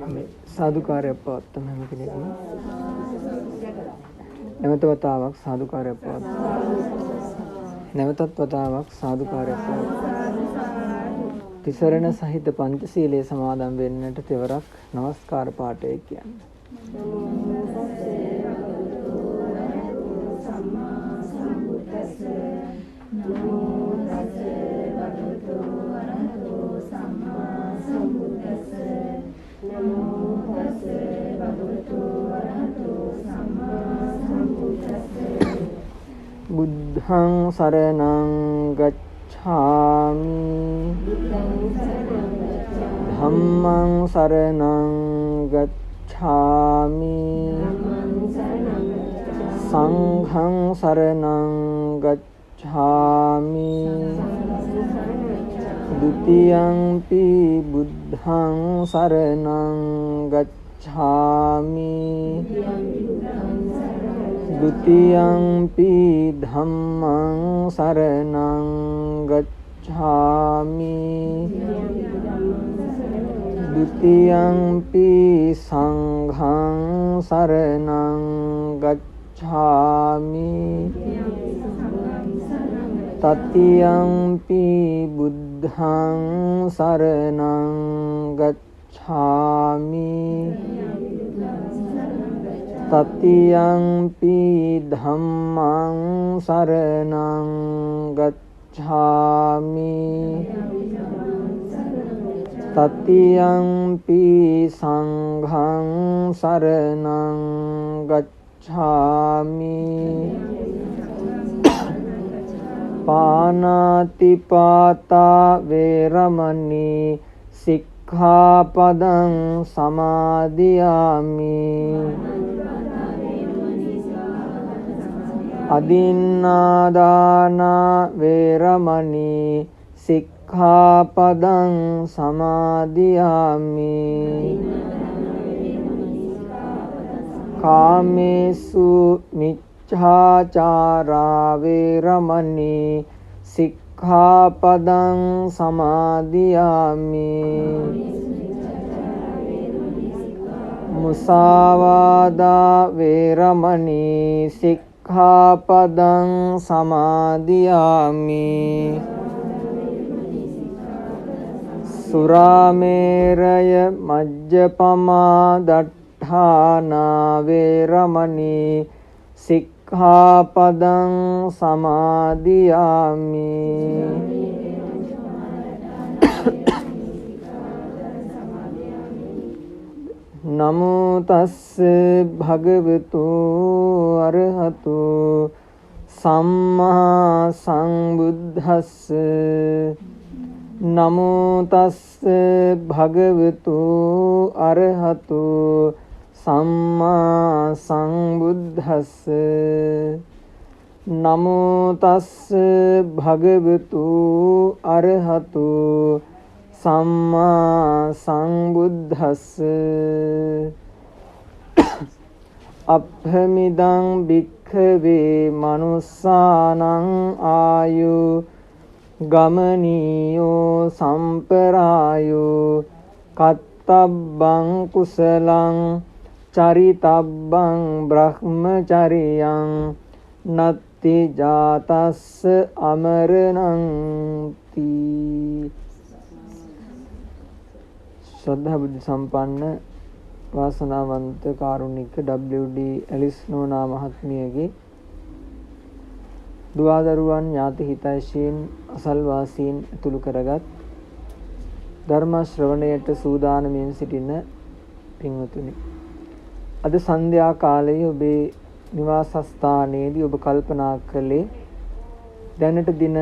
සාදුකාරය පවත්වන හැම කෙනෙක්ම නැවත වතාවක් සාදුකාරය පවත්වන නැවතත් වතාවක් සාදුකාරය පවත්වන තිසරණ සහිත පංචශීලයේ සමාදන් වෙන්නට තෙවරක් නමස්කාර පාඨය කියන්නේ. බුද්ධං සරණං ගච්ඡාමි ධම්මං සරණං ගච්ඡාමි සංඝං සරණං ගච්ඡාමි ဒုတိယံ පි බුද්ධං සරණං ගච්ඡාමි ဒုတိယံ පි ධම්මං සරණං ගච්ඡාමි ဒုတိယံ පි සංඝං සරණං ගච්ඡාමි တတိယံ පි බුද්ධං සරණං ගච්ඡාමි တတိယံ පි ධම්මං සරණං ගච්ඡාමි တတိယံ පි සංඝං සරණං ගච්ඡාමි පාණාතිපාතා වේරමණී සික්ඛාපදං සමාදියාමි අදින්නාදාන වේරමණී සික්ඛාපදං සමාදියාමි කාමේසු මිච්ඡාචාරා වේරමණී සික්ඛාපදං සමාදියාමි මුසාවාදා වේරමණී සික්ඛාපදං සමාදියාමි සුරාමේරය මජ්ජපමා දට්ඨානා වේරමණී සික්ඛාපදං සමාදියාමි නමෝ තස්ස භගවතු අරහතු සම්මා සම්බුද්දස්ස නමෝ තස්ස භගවතු අරහතු සම්මා සම්බුද්දස්ස නමෝ තස්ස භගවතු අරහතු සම්මා සම්බුද්දස්ස අප්පමිදං භික්ඛවේ මනුස්සානං ආයු ගමනීයෝ සම්පරායෝ කත්තබ්බං කුසලං චරිතබ්බං බ්‍රහ්මචරියං නත්ති ජාතස්ස අමරණං තී. ශ්‍රද්ධා බුද්ධ සම්පන්න වාසනාවන්ත කාරුණික WD ඇලිස් නෝනා මහත්මියගේ දුවදරුවන් ඥාති හිතයිශීන් අසල්වාසීන් ඇතුළු කරගත් ධර්ම ශ්‍රවණයට සූදානමින් සිටින පින්වතුනි, අද සන්ධ්‍යා කාලයේ ඔබේ නිවාසස්ථානයේදී ඔබ කල්පනා කළේ දැනට දින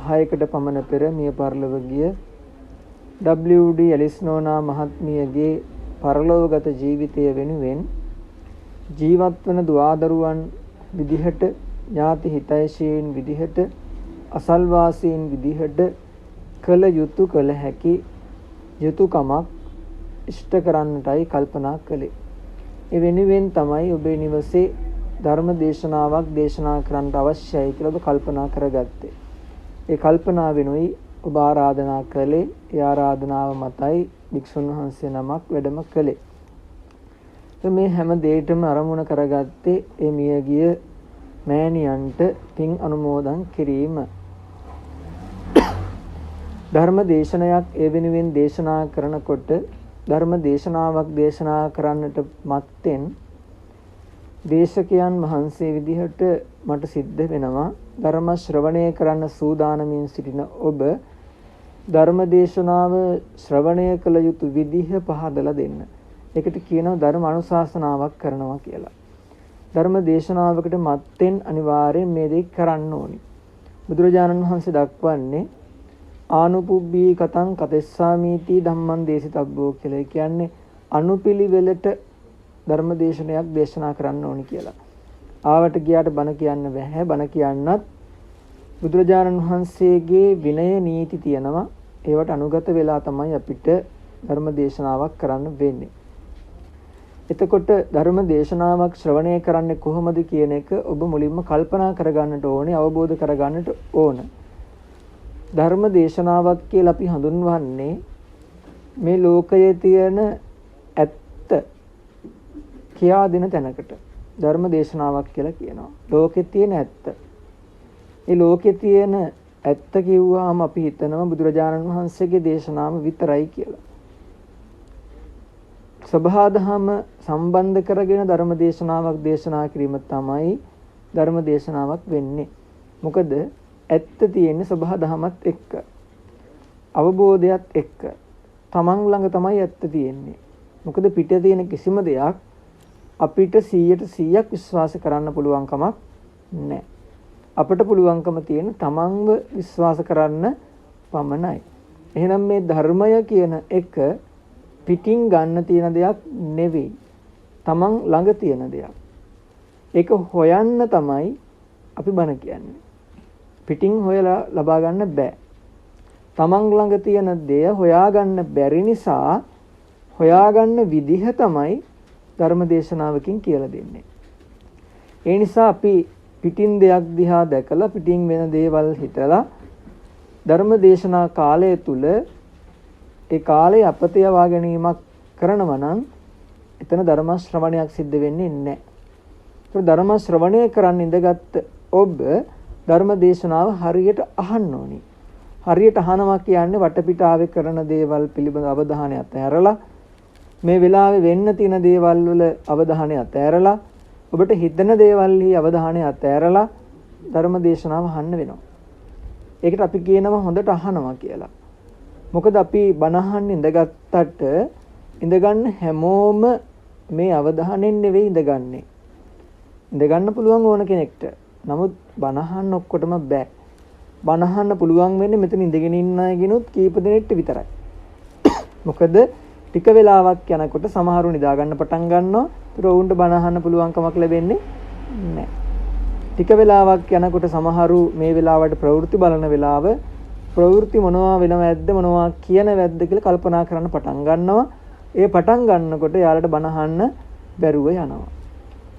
6කට පමණ පෙර මිය පරලොව ගිය WD ඇලිස් නෝනා මහත්මියගේ පරලෝකගත ජීවිතය වෙනුවෙන් ජීවත් වන දුවදරුවන් විදිහට, ඥාති හිතයිශීන් විදිහට, අසල්වාසීන් විදිහට කළ යුතු කළ හැකි යුතුයකමක් ඉෂ්ට කරන්නටයි කල්පනා කළේ. ඒ වෙනුවෙන් තමයි ඔබේ නිවසේ ධර්ම දේශනාවක් දේශනා කරන්නට අවශ්‍යයි කියලා ඔබ කල්පනා කරගත්තේ. ඒ කල්පනාවෙනුයි ඔබ ආරාධනා කළේ. ඒ ආරාධනාව මතයි භික්ෂුන් වහන්සේ නමක් වැඩම කළේ. මේ හැම දෙයකම අරමුණ කරගත්තේ ඒ මියගිය මෑණියන්ට පින් අනුමෝදන් කිරීම. ධර්ම දේශනයක් ඒ වෙනුවෙන් දේශනා කරනකොට ධර්ම දේශනාවක් දේශනා කරන්නට මත්තෙන් දේශකයන් වහන්සේ විදිහට මට සිද්ධ වෙනවා ධර්ම ශ්‍රවණය කරන්න සූදානමින් සිටින ඔබ ධර්ම දේශනාව ශ්‍රවණය කළ යුතු විදිහ පහදලා දෙන්න. ඒකට කියනවා ධර්ම අනුශාසනාවක් කරනවා කියලා. ධර්ම දේශනාවකට මත්තෙන් අනිවාර්යෙන් මේ දේ කරන්න ඕනි. බුදුරජාණන් වහන්සේ දක්වන්නේ ආනුපුබ්බී කතං කතෙස්සාමීති ධම්මං දේශිතබ්බෝ කියලා. කියන්නේ අනුපිළිවෙලට ධර්ම දේශනයක් දේශනා කරන්න ඕනි කියලා. ආවට ගියාට බණ කියන්න බැහැ. බණ කියන්නත් බුදුරජාණන් වහන්සේගේ විනය නීති තියෙනවා. ඒවට අනුගත වෙලා තමයි අපිට ධර්ම දේශනාවක් කරන්න වෙන්නේ. එතකොට ධර්ම දේශනාවක් ශ්‍රවණය කරන්නේ කොහොමද කියන එක ඔබ මුලින්ම කල්පනා කරගන්නට ඕනේ, අවබෝධ කරගන්නට ඕන. ධර්ම දේශනාවක් කියලා අපි හඳුන්වන්නේ මේ ලෝකයේ තියෙන ඇත්ත කියා දෙන තැනකට ධර්ම දේශනාවක් කියලා කියනවා. ලෝකේ තියෙන ඇත්ත. ඒ ලෝකේ තියෙන ඇත්ත කිව්වහම අපි හිතනවා බුදුරජාණන් වහන්සේගේ දේශනාව විතරයි කියලා. සබහාදහම සම්බන්ධ කරගෙන ධර්ම දේශනාවක් දේශනා කිරීම තමයි ධර්ම දේශනාවක් වෙන්නේ. මොකද ඇත්ත තියෙන්නේ සබහාදහමත් එක්ක. අවබෝධයත් එක්ක. තමන් ළඟ තමයි ඇත්ත තියෙන්නේ. මොකද පිටේ තියෙන කිසිම දෙයක් අපිට 100% විශ්වාස කරන්න පුළුවන් කමක් නැහැ. අපිට පුළුවන්කම තියෙන තමන්ව විශ්වාස කරන්න පමණයි. එහෙනම් මේ ධර්මය කියන එක පිටින් ගන්න තියෙන දෙයක් නෙවෙයි. තමන් ළඟ තියෙන දෙයක්. ඒක හොයන්න තමයි අපි බණ කියන්නේ. පිටින් හොයලා ලබා ගන්න බෑ. තමන් ළඟ තියෙන දේ හොයාගන්න බැරි නිසා හොයාගන්න විදිහ තමයි ධර්ම දේශනාවකින් කියලා දෙන්නේ. ඒ නිසා අපි පිටින් දෙයක් දිහා දැකලා පිටින් වෙන දේවල් හිතලා ධර්ම දේශනා කාලය තුල ඒ කාලේ අපතේවා ගැනීමක් කරනවා නම් එතන ධර්ම ශ්‍රවණයක් සිද්ධ වෙන්නේ නැහැ. ඒ ධර්ම ශ්‍රවණය කරන්න ඉඳගත් ඔබ ධර්ම දේශනාව හරියට අහන්න ඕනි. හරියට අහනවා කියන්නේ වටපිටාවේ කරන දේවල් පිළිබඳ අවධානය අතහැරලා මේ වෙලාවේ වෙන්න තියෙන දේවල් වල අවධානය අතහැරලා ඔබට හිතන දේවල්හි අවධානය අතහැරලා ධර්ම දේශනාව අහන්න වෙනවා. ඒකට අපි කියනවා හොඳට අහනවා කියලා. මොකද අපි බණ අහන්න ඉඳගත්තට ඉඳගන්න හැමෝම මේ අවධානයෙන් නෙවෙයි ඉඳගන්නේ. ඉඳගන්න පුළුවන් ඕන කෙනෙක්ට. නමුත් බණ අහන්න ඔක්කොටම බෑ. බණ අහන්න පුළුවන් වෙන්නේ මෙතන ඉඳගෙන ඉන්න අයගෙනුත් කීප දෙනෙක්ට විතරයි. මොකද ටික වෙලාවක් යනකොට සමහරු නිදා ගන්න පටන් ගන්නවා. ඒතර ඔවුන්ට බණ අහන්න පුළුවන් කමක් ලැබෙන්නේ නැහැ. ටික වෙලාවක් යනකොට සමහරු මේ වෙලාවට ප්‍රවෘත්ති බලන වෙලාව ප්‍රවෘත්ති මොනවා වෙනවද මොනවා කියනවද කියලා කල්පනා කරන්න පටන් ගන්නවා. ඒ පටන් ගන්නකොට යාළට බණ අහන්න බැරුව යනවා.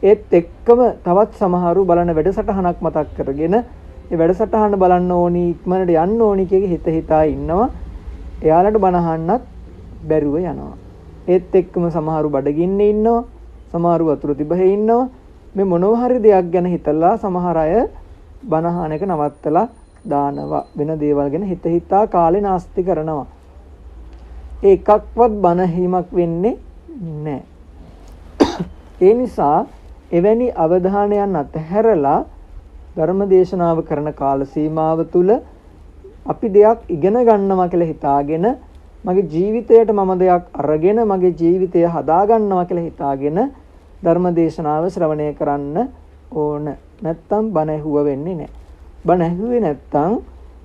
ඒත් එක්කම තවත් සමහරු බලන වැඩසටහනක් මතක් කරගෙන ඒ වැඩසටහන බලන්න ඕනි ඉක්මනට යන්න ඕනි කියලා හිත හිතා ඉන්නවා. එයාලට බණ අහන්නත් බැරුව යනවා. ඒත් එක්කම සමහරු බඩගින්නේ ඉන්නවා. සමහරු වතුර තිබහේ ඉන්නවා. මේ මොනවා හරි දෙයක් ගැන හිතලා සමහර අය බණ අහන එක නවත්තලා දානවා. වෙන දේවල් ගැන හිත හිතා කාලේ නාස්ති කරනවා. ඒ එකක්වත් බණ හීමක් වෙන්නේ නැහැ. ඒ නිසා එවැනි අවධානයන් අතහැරලා ධර්ම දේශනාව කරන කාල සීමාව තුල අපි දෙයක් ඉගෙන ගන්නවා කියලා හිතාගෙන මගේ ජීවිතයට මම දෙයක් අරගෙන මගේ ජීවිතය හදා ගන්නවා කියලා හිතාගෙන ධර්ම දේශනාව ශ්‍රවණය කරන්න ඕන. නැත්තම් බණ ඇහුව වෙන්නේ නැහැ. බණ ඇහුවේ නැත්තම්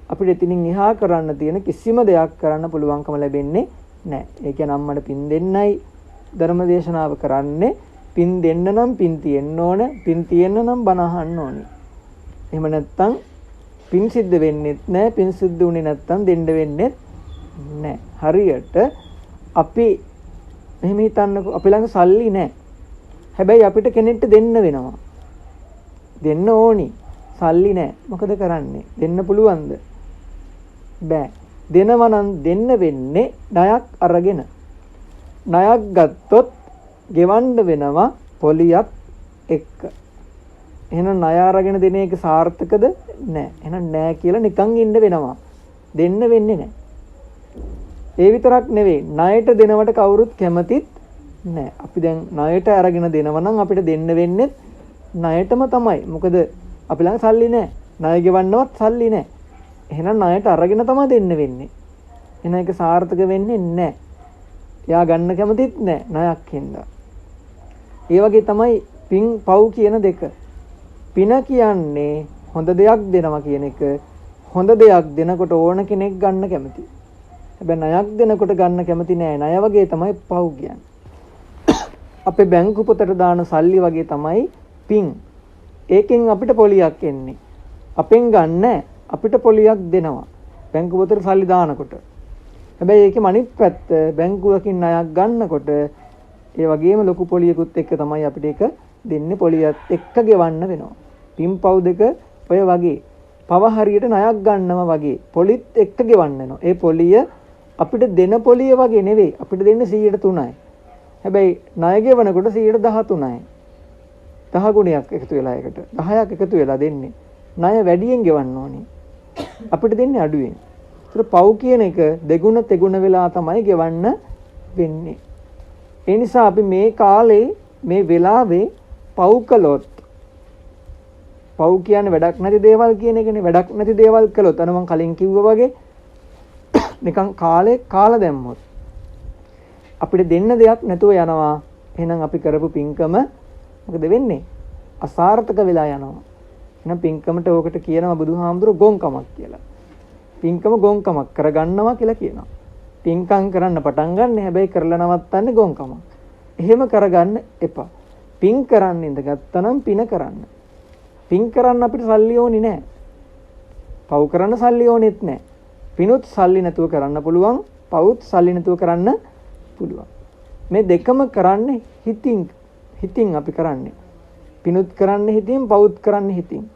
අපිට එතනින් එහා කරන්න තියෙන කිසිම දෙයක් කරන්න පුළුවන්කම ලැබෙන්නේ නැහැ. ඒ කියන්නේ අම්මට පින් දෙන්නයි ධර්ම දේශනාව කරන්නේ. පින් දෙන්න නම් පින් තියෙන්න ඕන. පින් තියෙන්න නම් බණ අහන්න ඕනේ. එහෙම නැත්තම් පින් සිද්ධ වෙන්නේ නැහැ. පින් සිද්ධ වුණේ නැත්තම් දෙන්න වෙන්නේ නැහැ. හරියට අපි මෙහෙම හිතන්නකො අපි ළඟ සල්ලි නැහැ. හැබැයි අපිට කෙනෙක්ට දෙන්න වෙනවා. දෙන්න ඕනි. සල්ලි නැහැ. මොකද කරන්නේ? දෙන්න පුළුවන්ද? බෑ. දෙනවා නම් දෙන්න වෙන්නේ ණයක් අරගෙන. ණයක් ගත්තොත් ගෙවන්න වෙනවා පොලියක් එක්ක. එහෙනම් ණය අරගෙන දෙන එක සාර්ථකද? නැහැ. එහෙනම් නැහැ කියලා නිකන් ඉන්න වෙනවා. දෙන්න වෙන්නේ නැහැ. ඒ විතරක් නෙවෙයි ණයට දෙනවට කවුරුත් කැමතිත් නැහැ. අපි දැන් ණයට අරගෙන දෙනවා නම් අපිට දෙන්න වෙන්නේ ණයටම තමයි. මොකද අපි ළඟ සල්ලි නැහැ. ණය ගෙවන්නවත් සල්ලි නැහැ. එහෙනම් ණයට අරගෙන තමයි දෙන්න වෙන්නේ. එහෙනම් ඒක සාර්ථක වෙන්නේ නැහැ. එයා ගන්න කැමතිත් නැහැ ණයක් හින්දා. ඒ වගේ තමයි පින් පව් කියන දෙක. පින කියන්නේ හොඳ දෙයක් දෙනවා කියන එක. හොඳ දෙයක් දෙනකොට ඕන කෙනෙක් ගන්න කැමතියි. හැබැයි ණයක් දෙනකොට ගන්න කැමති නෑ. ණය වගේ තමයි පව් කියන්නේ. අපේ බැංකු පොතට දාන සල්ලි වගේ තමයි පින්. ඒකෙන් අපිට පොලියක් එන්නේ. අපෙන් ගන්න අපිට පොලියක් දෙනවා. බැංකු පොතට සල්ලි දානකොට. හැබැයි ඒකේ අනිත් පැත්ත බැංකුවකින් ණයක් ගන්නකොට ඒ වගේම ලොකු පොලියකුත් එක්ක තමයි අපිට ඒක දෙන්නේ. පොලියත් එක්ක ගෙවන්න වෙනවා. පින් පව් දෙක ඔය වගේ. පව හරියට ණයක් ගන්නවා වගේ පොලිත් එක්ක ගෙවන්න වෙනවා. ඒ පොලිය අපිට දෙන පොලිය වගේ නෙවෙයි. අපිට දෙන්නේ 103යි. හැබැයි ණය ගෙවනකොට 113යි. 10 ගුණයක් එකතු වෙලා එකට 10ක් එකතු වෙලා දෙන්නේ. ණය වැඩියෙන් ගෙවන්න ඕනේ. අපිට දෙන්නේ අඩුවෙන්. ඒතර පව් කියන එක දෙගුණ තෙගුණ වෙලා තමයි ගෙවන්න වෙන්නේ. ඒ නිසා අපි මේ කාලේ මේ වෙලාවේ පව් කළොත් පව් කියන්නේ වැඩක් නැති දේවල් කියන එකනේ. වැඩක් නැති දේවල් කළොත් අර මම කලින් කිව්වා වගේ නිකන් කාලේ කාලා දැම්මොත් අපිට දෙන්න දෙයක් නැතුව යනවා. එහෙනම් අපි කරපු පින්කම මොකද වෙන්නේ? අසාර්ථක වෙලා යනවා. එහෙනම් පින්කමට ඕකට කියනවා බුදුහාමුදුරුවෝ ගොංකමක් කියලා. පින්කම ගොංකමක් කරගන්නවා කියලා කියනවා. පින්කම් කරන්න පටන් ගන්න හැබැයි කරලා නවත්තන්නේ ගොංකමක්. එහෙම කරගන්න එපා. පින් කරන්න ඉඳගත්තා නම් පින කරන්න. පින් කරන්න අපිට සල්ලි ඕනේ නැහැ. පව් කරන්න සල්ලි ඕනෙත් නැහැ. පිනුත් සල්ලි නැතුව කරන්න පුළුවන්. පවුත් සල්ලි නැතුව කරන්න පුළුවන්. මේ දෙකම කරන්නේ හිතින් අපි කරන්නේ. පිනුත් කරන්නේ හිතින්, පවුත් කරන්නේ හිතින්.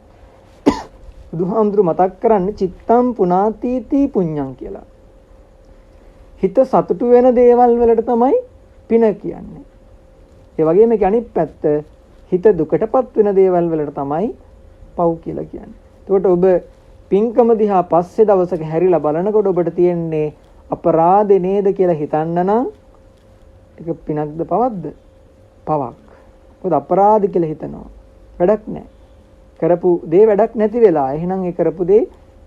බුදුහාමුදුරු මතක් කරන්නේ චිත්තම් පුනාතීති පුඤ්ඤං කියලා. හිත සතුටු වෙන දේවල් වලට තමයි පින කියන්නේ. ඒ වගේම මේක අනිත් පැත්ත හිත දුකටපත් වෙන දේවල් වලට තමයි පව් කියලා කියන්නේ. එතකොට ඔබ පින්කම දිහා පස්සේ දවසක හැරිලා බලනකොට ඔබට තියෙන්නේ අපරාධේ නේද කියලා හිතන්න නම් ඒක පිනක්ද පවක්ද? පවක්. මොකද අපරාධ කියලා හිතනවා. වැඩක් නැහැ. කරපු දේ වැඩක් නැති වෙලා. එහෙනම් ඒ කරපු දේ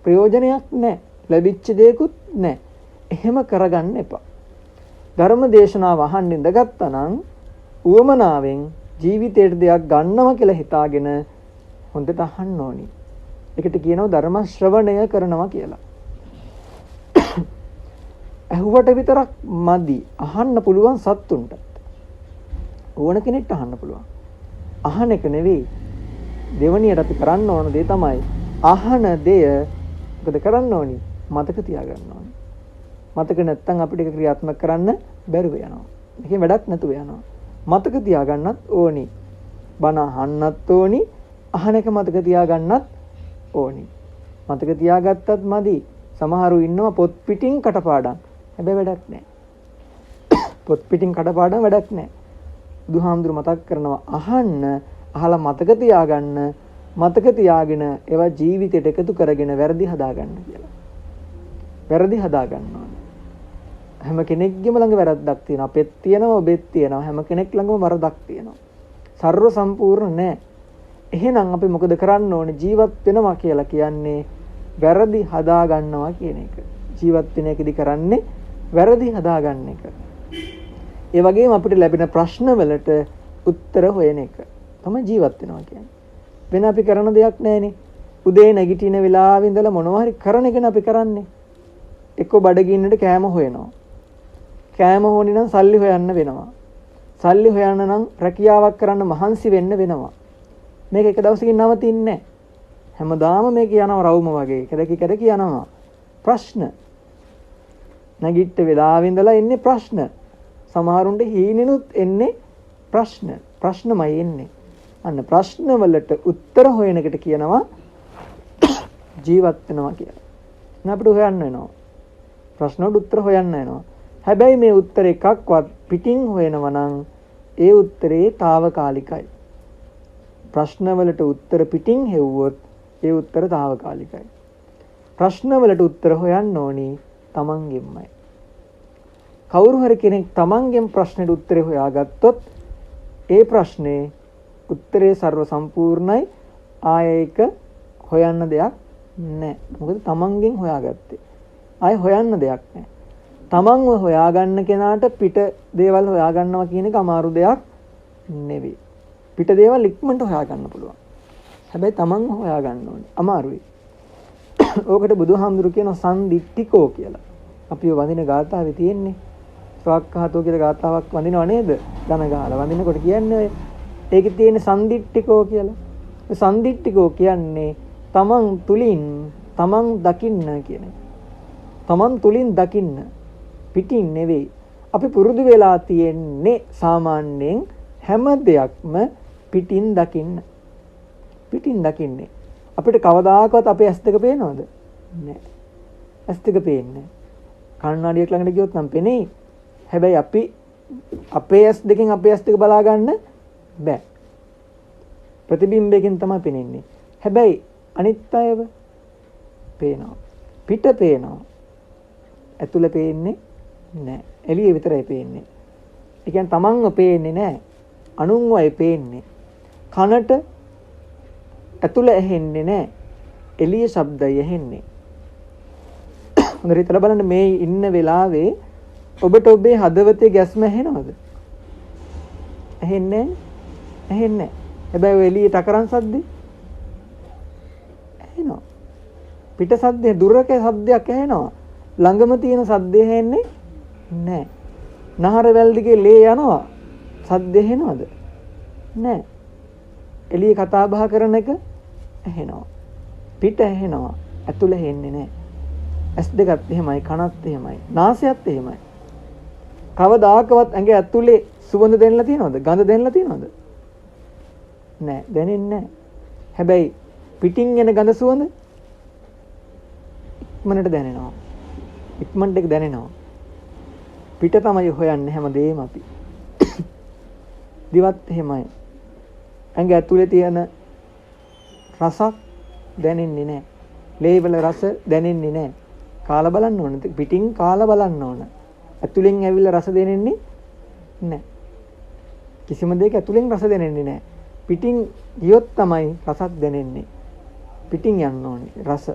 ප්‍රයෝජනයක් නැහැ. ලැබිච්ච දේකුත් නැහැ. එහෙම කරගන්න එපා. ධර්ම දේශනාව අහන්න ඉඳගත්තා නම් උවමනාවෙන් ජීවිතේට දෙයක් ගන්නවා කියලා හිතාගෙන හොඳට අහන්න ඕනි. ඒකට කියනවා ධර්ම ශ්‍රවණය කරනවා කියලා. ඇහුවට විතරක් මදි. අහන්න පුළුවන් සත්තුන්ට. ඕන කෙනෙක්ට අහන්න පුළුවන්. අහන එක නෙවෙයි. දෙවණියට අපි කරන්න ඕන දේ තමයි අහන දෙය මොකද කරන්න ඕනි? මතක තියාගන්න ඕනි. මතක නැත්නම් අපිට ඒක ක්‍රියාත්මක කරන්න බැරුව යනවා. ඒකෙන් වැඩක් නැතුව යනවා. මතක තියාගන්නත් ඕනි. බණ අහන්නත් ඕනි. අහන එක මතක තියාගන්නත් ඕනි. මතක තියාගත්තත් මදි. සමහරු ඉන්නවා පොත් පිටින් කටපාඩම්. හැබැයි වැඩක් නැහැ. පොත් පිටින් කටපාඩම් වැඩක් නැහැ. බුදුහාමුදුරු මතක් කරනවා අහන්න, අහලා මතක තියාගන්න, මතක තියාගෙන ඒවා ජීවිතයට එකතු කරගෙන වැරදි හදාගන්න කියලා. වැරදි හදාගන්න ඕනේ. හැම කෙනෙක්ගේම ළඟ වැරද්දක් තියෙනවා. අපෙත් තියෙනවා, ඔබෙත් තියෙනවා. හැම කෙනෙක් ළඟම වරදක් තියෙනවා. සර්ව සම්පූර්ණ නැහැ. එහෙනම් අපි මොකද කරන්න ඕනේ? ජීවත් වෙනවා කියලා කියන්නේ වැරදි හදා ගන්නවා කියන එක. ජීවත් වෙන එකදී කරන්නේ වැරදි හදා ගන්න එක. ඒ වගේම අපිට ලැබෙන ප්‍රශ්න වලට උත්තර හොයන එක තමයි ජීවත් වෙනවා කියන්නේ. වෙන අපි කරන දෙයක් නැහැනේ. උදේ නැගිටින වෙලාවෙ ඉඳලා මොනවා හරි කරන එකනේ අපි කරන්නේ. එක්ක බඩගින්නට කෑම හොයනවා. කෑම හොයන්නේ නම් සල්ලි හොයන්න වෙනවා. සල්ලි හොයන්න නම් රැකියාවක් කරන්න මහන්සි වෙන්න වෙනවා. මේක එක දවසකින් නවතින්නේ නැහැ. හැමදාම මේක යනවා රවුම වගේ. කැරකි යනවා. ප්‍රශ්න. නැගිට වෙලාවෙ ඉඳලා එන්නේ ප්‍රශ්න. සමහරුන්ට හීනෙනුත් එන්නේ ප්‍රශ්න. ප්‍රශ්නමයි එන්නේ. අන්න ප්‍රශ්න වලට උත්තර හොයන එකට කියනවා ජීවත් වෙනවා කියලා. අපිට හොයන්න වෙනවා. ප්‍රශ්න වලට උත්තර හොයන්න වෙනවා. හැබැයි මේ උත්තර එකක්වත් පිටින් හොයනවා නම් ඒ උත්තරේ తాවකාලිකයි. ප්‍රශ්නවලට උත්තර පිටින් හෙව්වොත් ඒ උත්තර తాවකාලිකයි. ප්‍රශ්නවලට උත්තර හොයන්න ඕනි තමන්ගෙන්මයි. කවුරු හරි කෙනෙක් තමන්ගෙන් ප්‍රශ්නෙට උත්තරේ හොයාගත්තොත් ඒ ප්‍රශ්නේ උත්තරේ ਸਰව සම්පූර්ණයි. ආයෙක හොයන්න දෙයක් නැහැ. මොකද තමන්ගෙන් හොයාගත්තේ. ආයෙ හොයන්න දෙයක් නැහැ. තමන්ව හොයාගන්න කෙනාට පිට දේවල් හොයාගන්නවා කියන එක අමාරු දෙයක් නෙවෙයි. පිට දේවල් ඉක්මනට හොයාගන්න පුළුවන්. හැබැයි තමන්ව හොයාගන්න ඕනේ. අමාරුයි. ඕකට බුදුහාමුදුරු කියන සම්දිට්ඨිකෝ කියලා. අපි වඳින ගාථාවේ තියෙන්නේ ස්වාක්ඛාතෝ කියලා ගාථාවක් වඳිනව නේද? ධන ගහලා වඳිනකොට කියන්නේ ඔය ඒකේ තියෙන සම්දිට්ඨිකෝ කියලා. ඒ සම්දිට්ඨිකෝ කියන්නේ තමන් තුලින් තමන් දකින්න කියන එක. තමන් තුලින් දකින්න පිටින් නෙවෙයි. අපි පුරුදු වෙලා තියෙන්නේ සාමාන්‍යයෙන් හැම දෙයක්ම පිටින් දකින්න. පිටින් දකින්නේ. අපිට කවදාකවත් අපේ ඇස් දෙක පේනවද? නැහැ. ඇස් දෙක පේන්නේ. කණ්ණාඩියක් ළඟට ගියොත් නම් පෙනෙයි. හැබැයි අපි අපේ ඇස් දෙකෙන් අපේ ඇස් දෙක බලා ගන්න බෑ. ප්‍රතිබිම්බයෙන් තමයි පෙනෙන්නේ. හැබැයි අනිත් අයව පේනවා. පිට පේනවා. ඇතුළ පේන්නේ නැහැ. එළිය විතරයි පේන්නේ. ඒ කියන්නේ තමන්ව පේන්නේ නැහැ. අනුන්වයි පේන්නේ. කනට ඇතුළ ඇහෙන්නේ නැහැ. එළිය ශබ්දය ඇහෙන්නේ. හොඳට හිතලා බලන්න මේ ඉන්න වෙලාවේ ඔබට ඔබේ හදවතේ ගැස්ම ඇහෙනවද? ඇහෙන්නේ නැහැ. හැබැයි ඔය එළියට අකරන් සද්දේ ඇහෙනවා. පිට සද්දේ දුරක සද්දයක් ඇහෙනවා. ළඟම තියෙන සද්දේ ඇහෙන්නේ නැහැ. නහර වැල් දිගේ ලේ යනවා. සද්ද ඇහෙනවද? නැහැ. එළිය කතා බහ කරන එක ඇහෙනවා. පිට ඇහෙනවා. ඇතුළ ඇහෙන්නේ නැහැ. ඇස් දෙකත් එහෙමයි, කනත් එහෙමයි, නාසයත් එහෙමයි. කවදාකවත් ඇඟ ඇතුලේ සුවඳ දැනෙලා තියෙනවද? ගඳ දැනෙලා තියෙනවද? නැහැ, දැනෙන්නේ නැහැ. හැබැයි පිටින් එන ගඳ සුවඳ ඉක්මනට දැනෙනවා. ඉක්මනට ඒක දැනෙනවා. පිට තමයි හොයන්නේ හැමදේම අපි. දිවත් එහෙමයි. ඇඟ ඇතුලේ තියෙන රසක් දැනෙන්නේ නැහැ. ලේවල රස දැනෙන්නේ නැහැ. කාලා බලන්න ඕන. පිටින් කාලා බලන්න ඕන. ඇතුලෙන් ඇවිල්ලා රස දැනෙන්නේ නැහැ. කිසිම දෙයක ඇතුලෙන් රස දැනෙන්නේ නැහැ. පිටින් ගියොත් තමයි රසක් දැනෙන්නේ. පිටින් යන්න ඕනේ රස.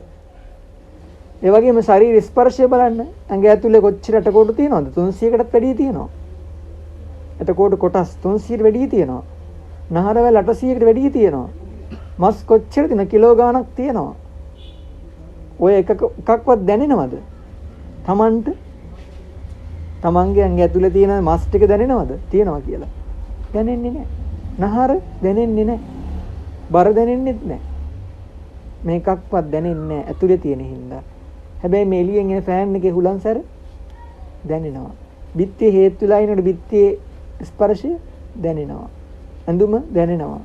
ඒ වගේම ශරීර ස්පර්ශය බලන්න. ඇඟ ඇතුලේ කොච්චර ඇටකොඩු තියෙනවද? 300කටත් වැඩිය තියෙනවා. ඇටකොඩු කොටස් 300ට වැඩිය තියෙනවා. නහරවැල් 800කට වැඩිය තියෙනවා. මස් කොච්චර තියෙන කිලෝ ගාණක් තියෙනවා. ඔය එකක්වත් දැනෙනවද? Tamanට තමන්ගේ ඇඟ ඇතුලේ තියෙන මස් ටික දැනෙනවද? තියෙනවා කියලා. දැනෙන්නේ නැහැ. නහර දැනෙන්නේ නැහැ. බර දැනෙන්නෙත් නැහැ. මේකක්වත් දැනෙන්නේ නැහැ ඇතුලේ තියෙන හින්දා. හැබැයි මේ එළියෙන් එන ෆෑන් එකේ හුලංසැර දැනෙනවා. බිත්තිය හේතු වෙලා ඉන්නකොට බිත්තියේ ස්පර්ශය දැනෙනවා. ඇඳුම දැනෙනවා.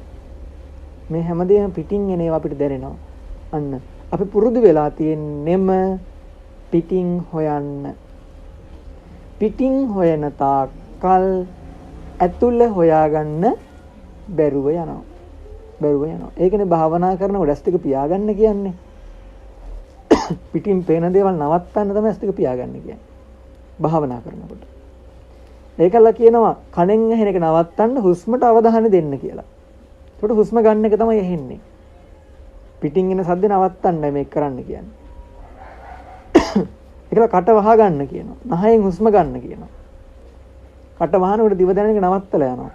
මේ හැමදේම පිටින් එන ඒවා අපිට දැනෙනවා. අන්න අපි පුරුදු වෙලා තියෙන්නෙම පිටින් හොයන්න. පිටින් හොයන තාක්කල් ඇතුළ හොයාගන්න බැරුව යනවා. ඒකනේ භාවනා කරනකොට ඇස් ටික පියාගන්න කියන්නේ. පිටින් පේන දේවල් නවත්තන්න තමයි ඇස් ටික පියාගන්න කියන්නේ. භාවනා කරනකොට. ඒකල කියනවා කණෙන් ඇහෙන එක නවත්තන්න හුස්මට අවධානය දෙන්න කියලා. ඒකට හුස්ම ගන්න එක තමයි ඇහෙන්නේ. පිටින් එන සද්ද නවත්තන්නයි මේක කරන්න කියන්නේ. ඒකල කට වහ ගන්න කියනවා. නහයෙන් හුස්ම ගන්න කියනවා. කට වහනකොට දිව දැනෙන එක නවත්තලා යනවා.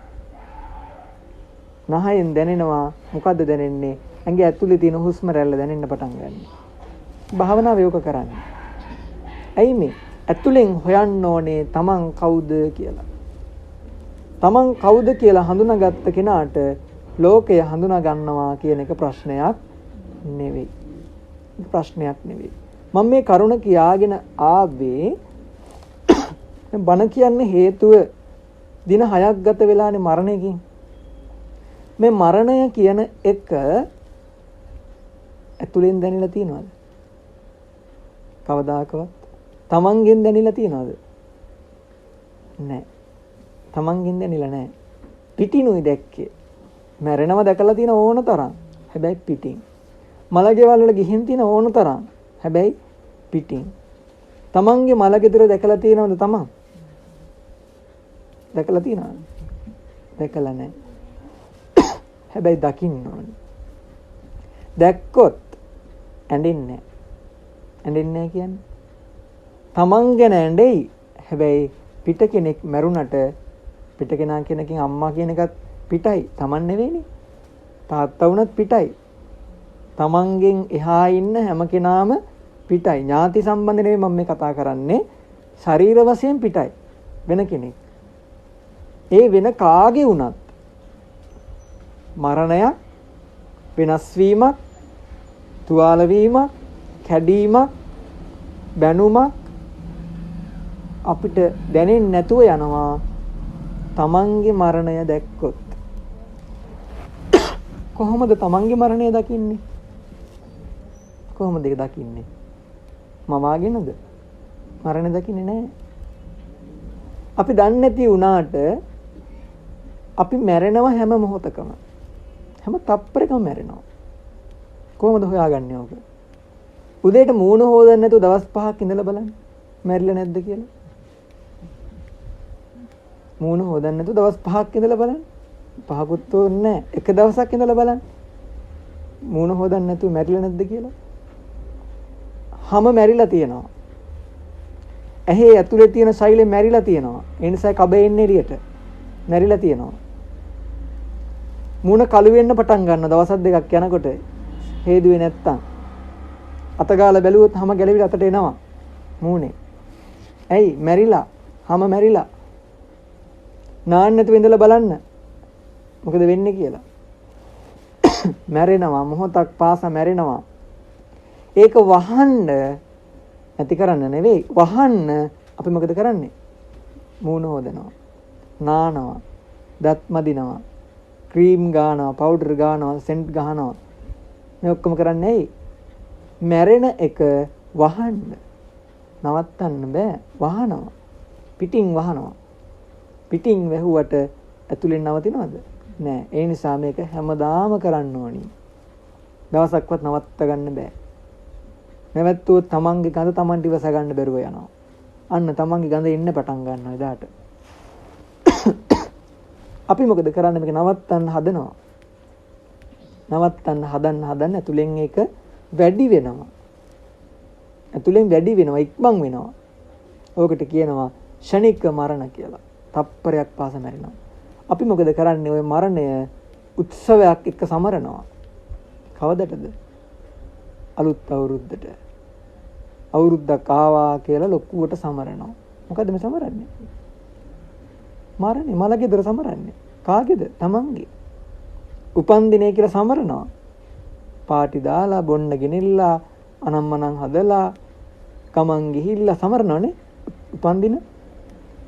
නහයෙන් දැනෙනවා මොකද්ද දැනෙන්නේ? ඇඟේ ඇතුලේ තියෙන හුස්ම රැල්ල දැනෙන්න පටන් ගන්නවා. භාවනාව යෝග කරන්නේ. ඇයි මේ? ඇතුලෙන් හොයන්න ඕනේ තමන් කවුද කියලා. තමන් කවුද කියලා හඳුනාගත්ත කෙනාට ලෝකය හඳුනා ගන්නවා කියන එක ප්‍රශ්නයක් නෙවෙයි. මම මේ කරුණ කියාගෙන ආවේ බණ කියන්නේ හේතුව දින 6ක් ගත වෙලානේ මරණයකින්. මේ මරණය කියන එක ඇතුලෙන් දැනෙලා තියෙනවද? කවදාකවත් තමන්ගෙන් දැනෙලා තියෙනවද? නෑ. තමන්ගෙන් දැනෙලා නෑ. පිටිනුයි දැක්කේ. මැරෙනව දැකලා තියෙන ඕන තරම්. හැබැයි පිටින්. මලගෙවල් වල ගිහින් තියෙන ඕන තරම්. හැබැයි පිටින්. තමන්ගේ මලගෙදර දැකලා තියෙනවද තමන්? දැකලා තියෙනවද? දැකලා නෑ. හැබැයි දකින්න ඕනේ. දැක්කොත් ඇඬෙන්නේ නෑ. ඇඬෙන්නේ නෑ කියන්නේ තමන් ගැන ඇඬෙයි. හැබැයි පිට කෙනෙක් මැරුණට පිට කෙනා කෙනකින් අම්මා කියන එකත් පිටයි. තමන් නෙවෙයිනේ. තාත්තා වුණත් පිටයි. තමන්ගෙන් එහා ඉන්න හැම කෙනාම පිටයි. ඥාති සම්බන්ධ නෙවෙයි මම මේ කතා කරන්නේ. ශරීර වශයෙන් පිටයි. වෙන කෙනෙක්. ඒ වෙන කාගේ වුණත් මරණයක්, වෙනස් වීමක්, තුවාල වීමක්, කැඩීමක්, බැනුමක් අපිට දැනෙන්නේ නැතුව යනවා. තමන්ගේ මරණය දැක්කොත් කොහොමද තමන්ගේ මරණය දකින්නේ? කොහොමද ඒක දකින්නේ? මවාගෙනද? මරණය දකින්නේ නැහැ. අපි දන්නේ නැති වුණාට අපි මැරෙනවා හැම මොහොතකම. හැම තප්පරයකම මැරෙනවා. කොහොමද හොයාගන්නේ ඔක? උදේට මූණ හොදන්නේ නැතුව දවස් 5ක් ඉඳලා බලන්න. මැරිලා නැද්ද කියලා? මූණ හොදන්නේ නැතුව දවස් 5ක් ඉඳලා බලන්න. 5කුත් ඕනේ නැහැ. එක දවසක් ඉඳලා බලන්න. මූණ හොදන්නේ නැතුව මැරිලා නැද්ද කියලා? හැම මැරිලා තියෙනවා. ඇහි ඇතුලේ තියෙන ශෛලය මැරිලා තියෙනවා. ඒ නිසා කබේ එන්නේ එළියට. මැරිලා තියෙනවා. මූණ කළු වෙන්න පටන් ගන්න දවස් දෙකක් යනකොට හේදුවේ නැත්තම් අතගාලා බැලුවොත් හැම ගැලවිලා අතට එනවා මූණේ. ඇයි මැරිලා? හැම මැරිලා. නාන්න නැතුව ඉඳලා බලන්න. මොකද වෙන්නේ කියලා. මැරෙනවා මොහොතක් පාසා මැරෙනවා. ඒක වහන්න නැති කරන්න නෙවෙයි. වහන්න අපි මොකද කරන්නේ? මූණ හොදනවා. නානවා. දත් මදිනවා. ක්‍රීම් ගානවා, පවුඩර් ගානවා, සෙන්ට් ගහනවා. මේ ඔක්කොම කරන්නේ ඇයි? මැරෙන එක වහන්න. නවත්තන්න බෑ. වහනවා. පිටින් වහනවා. පිටින් වැහුවට ඇතුලෙන් නවතිනවද? නෑ. ඒ නිසා මේක හැමදාම කරන්න ඕනි. දවසක්වත් නවත්ත ගන්න බෑ. නැවැත්තුවොත් තමන්ගේ ගඳ තමන්ට ඉවස ගන්න බැරුව යනවා. අන්න තමන්ගේ ගඳ එන්න පටන් ගන්නවා එදාට. අපි මොකද කරන්නේ? මේක නවත්තන්න හදනවා. නවත්තන්න හදන්න ඇතුලෙන් ඒක වැඩි වෙනවා. ඇතුලෙන් වැඩි වෙනවා, ඉක්මන් වෙනවා. ඕකට කියනවා ෂණික මරණ කියලා. තප්පරයක් පාසා මැරෙනවා. අපි මොකද කරන්නේ? ওই මරණය උත්සවයක් එක්ක සමරනවා. කවදටද? අලුත් අවුරුද්දට. අවුරුද්දක් ආවා කියලා ලොකුවට සමරනවා. මොකද මේ සමරන්නේ? මරණේ මලගෙදර සමරන්නේ. කාගේද? තමන්ගේ. උපන් දිනේ කියලා සමරනවා. පාටි දාලා බොන්න ගෙනිල්ලා අනම්මනම් හදලා ගමන් ගිහිල්ලා සමරනවනේ. උපන් දින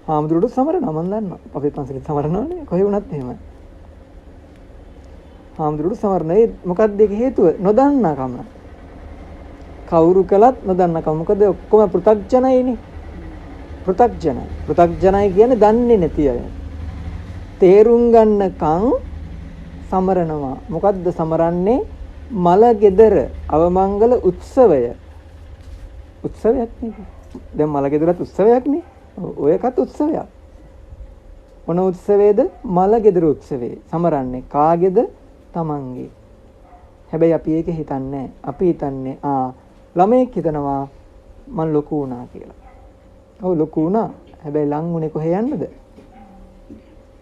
හාමුදුරුවෝ සමරනවා මම දන්නවා. අපේ පන්සලේ සමරනවනේ. කොහේ වුණත් එහෙමයි. හාමුදුරුවෝ සමරන්නේ මොකක්ද ඒක හේතුව? නොදන්නාකම. කවුරු කළත් නොදන්නාකම. මොකද ඔක්කොම පෘථග්ජනයිනේ. පෘථග්ජනයි කියන්නේ දන්නේ නැති අය. තේරුම් ගන්නකම් සමරනවා. මොකද්ද සමරන්නේ? මල ගෙදර අවමංගල උත්සවය. උත්සවයක් නේ. දැන් මල ගෙදරත් උත්සවයක් නේ. ඔයකත් උත්සවයක්. මොන උත්සවයේද? මල ගෙදර උත්සවේ. සමරන්නේ කාගේද? තමන්ගේ. හැබැයි අපි ඒක හිතන්නේ නැහැ. අපි හිතන්නේ ළමයෙක් හිතනවා මං ලොකු වුණා කියලා. ඔව් ලොකු වුණා. හැබැයි ලං උනේ කොහේ යන්නද?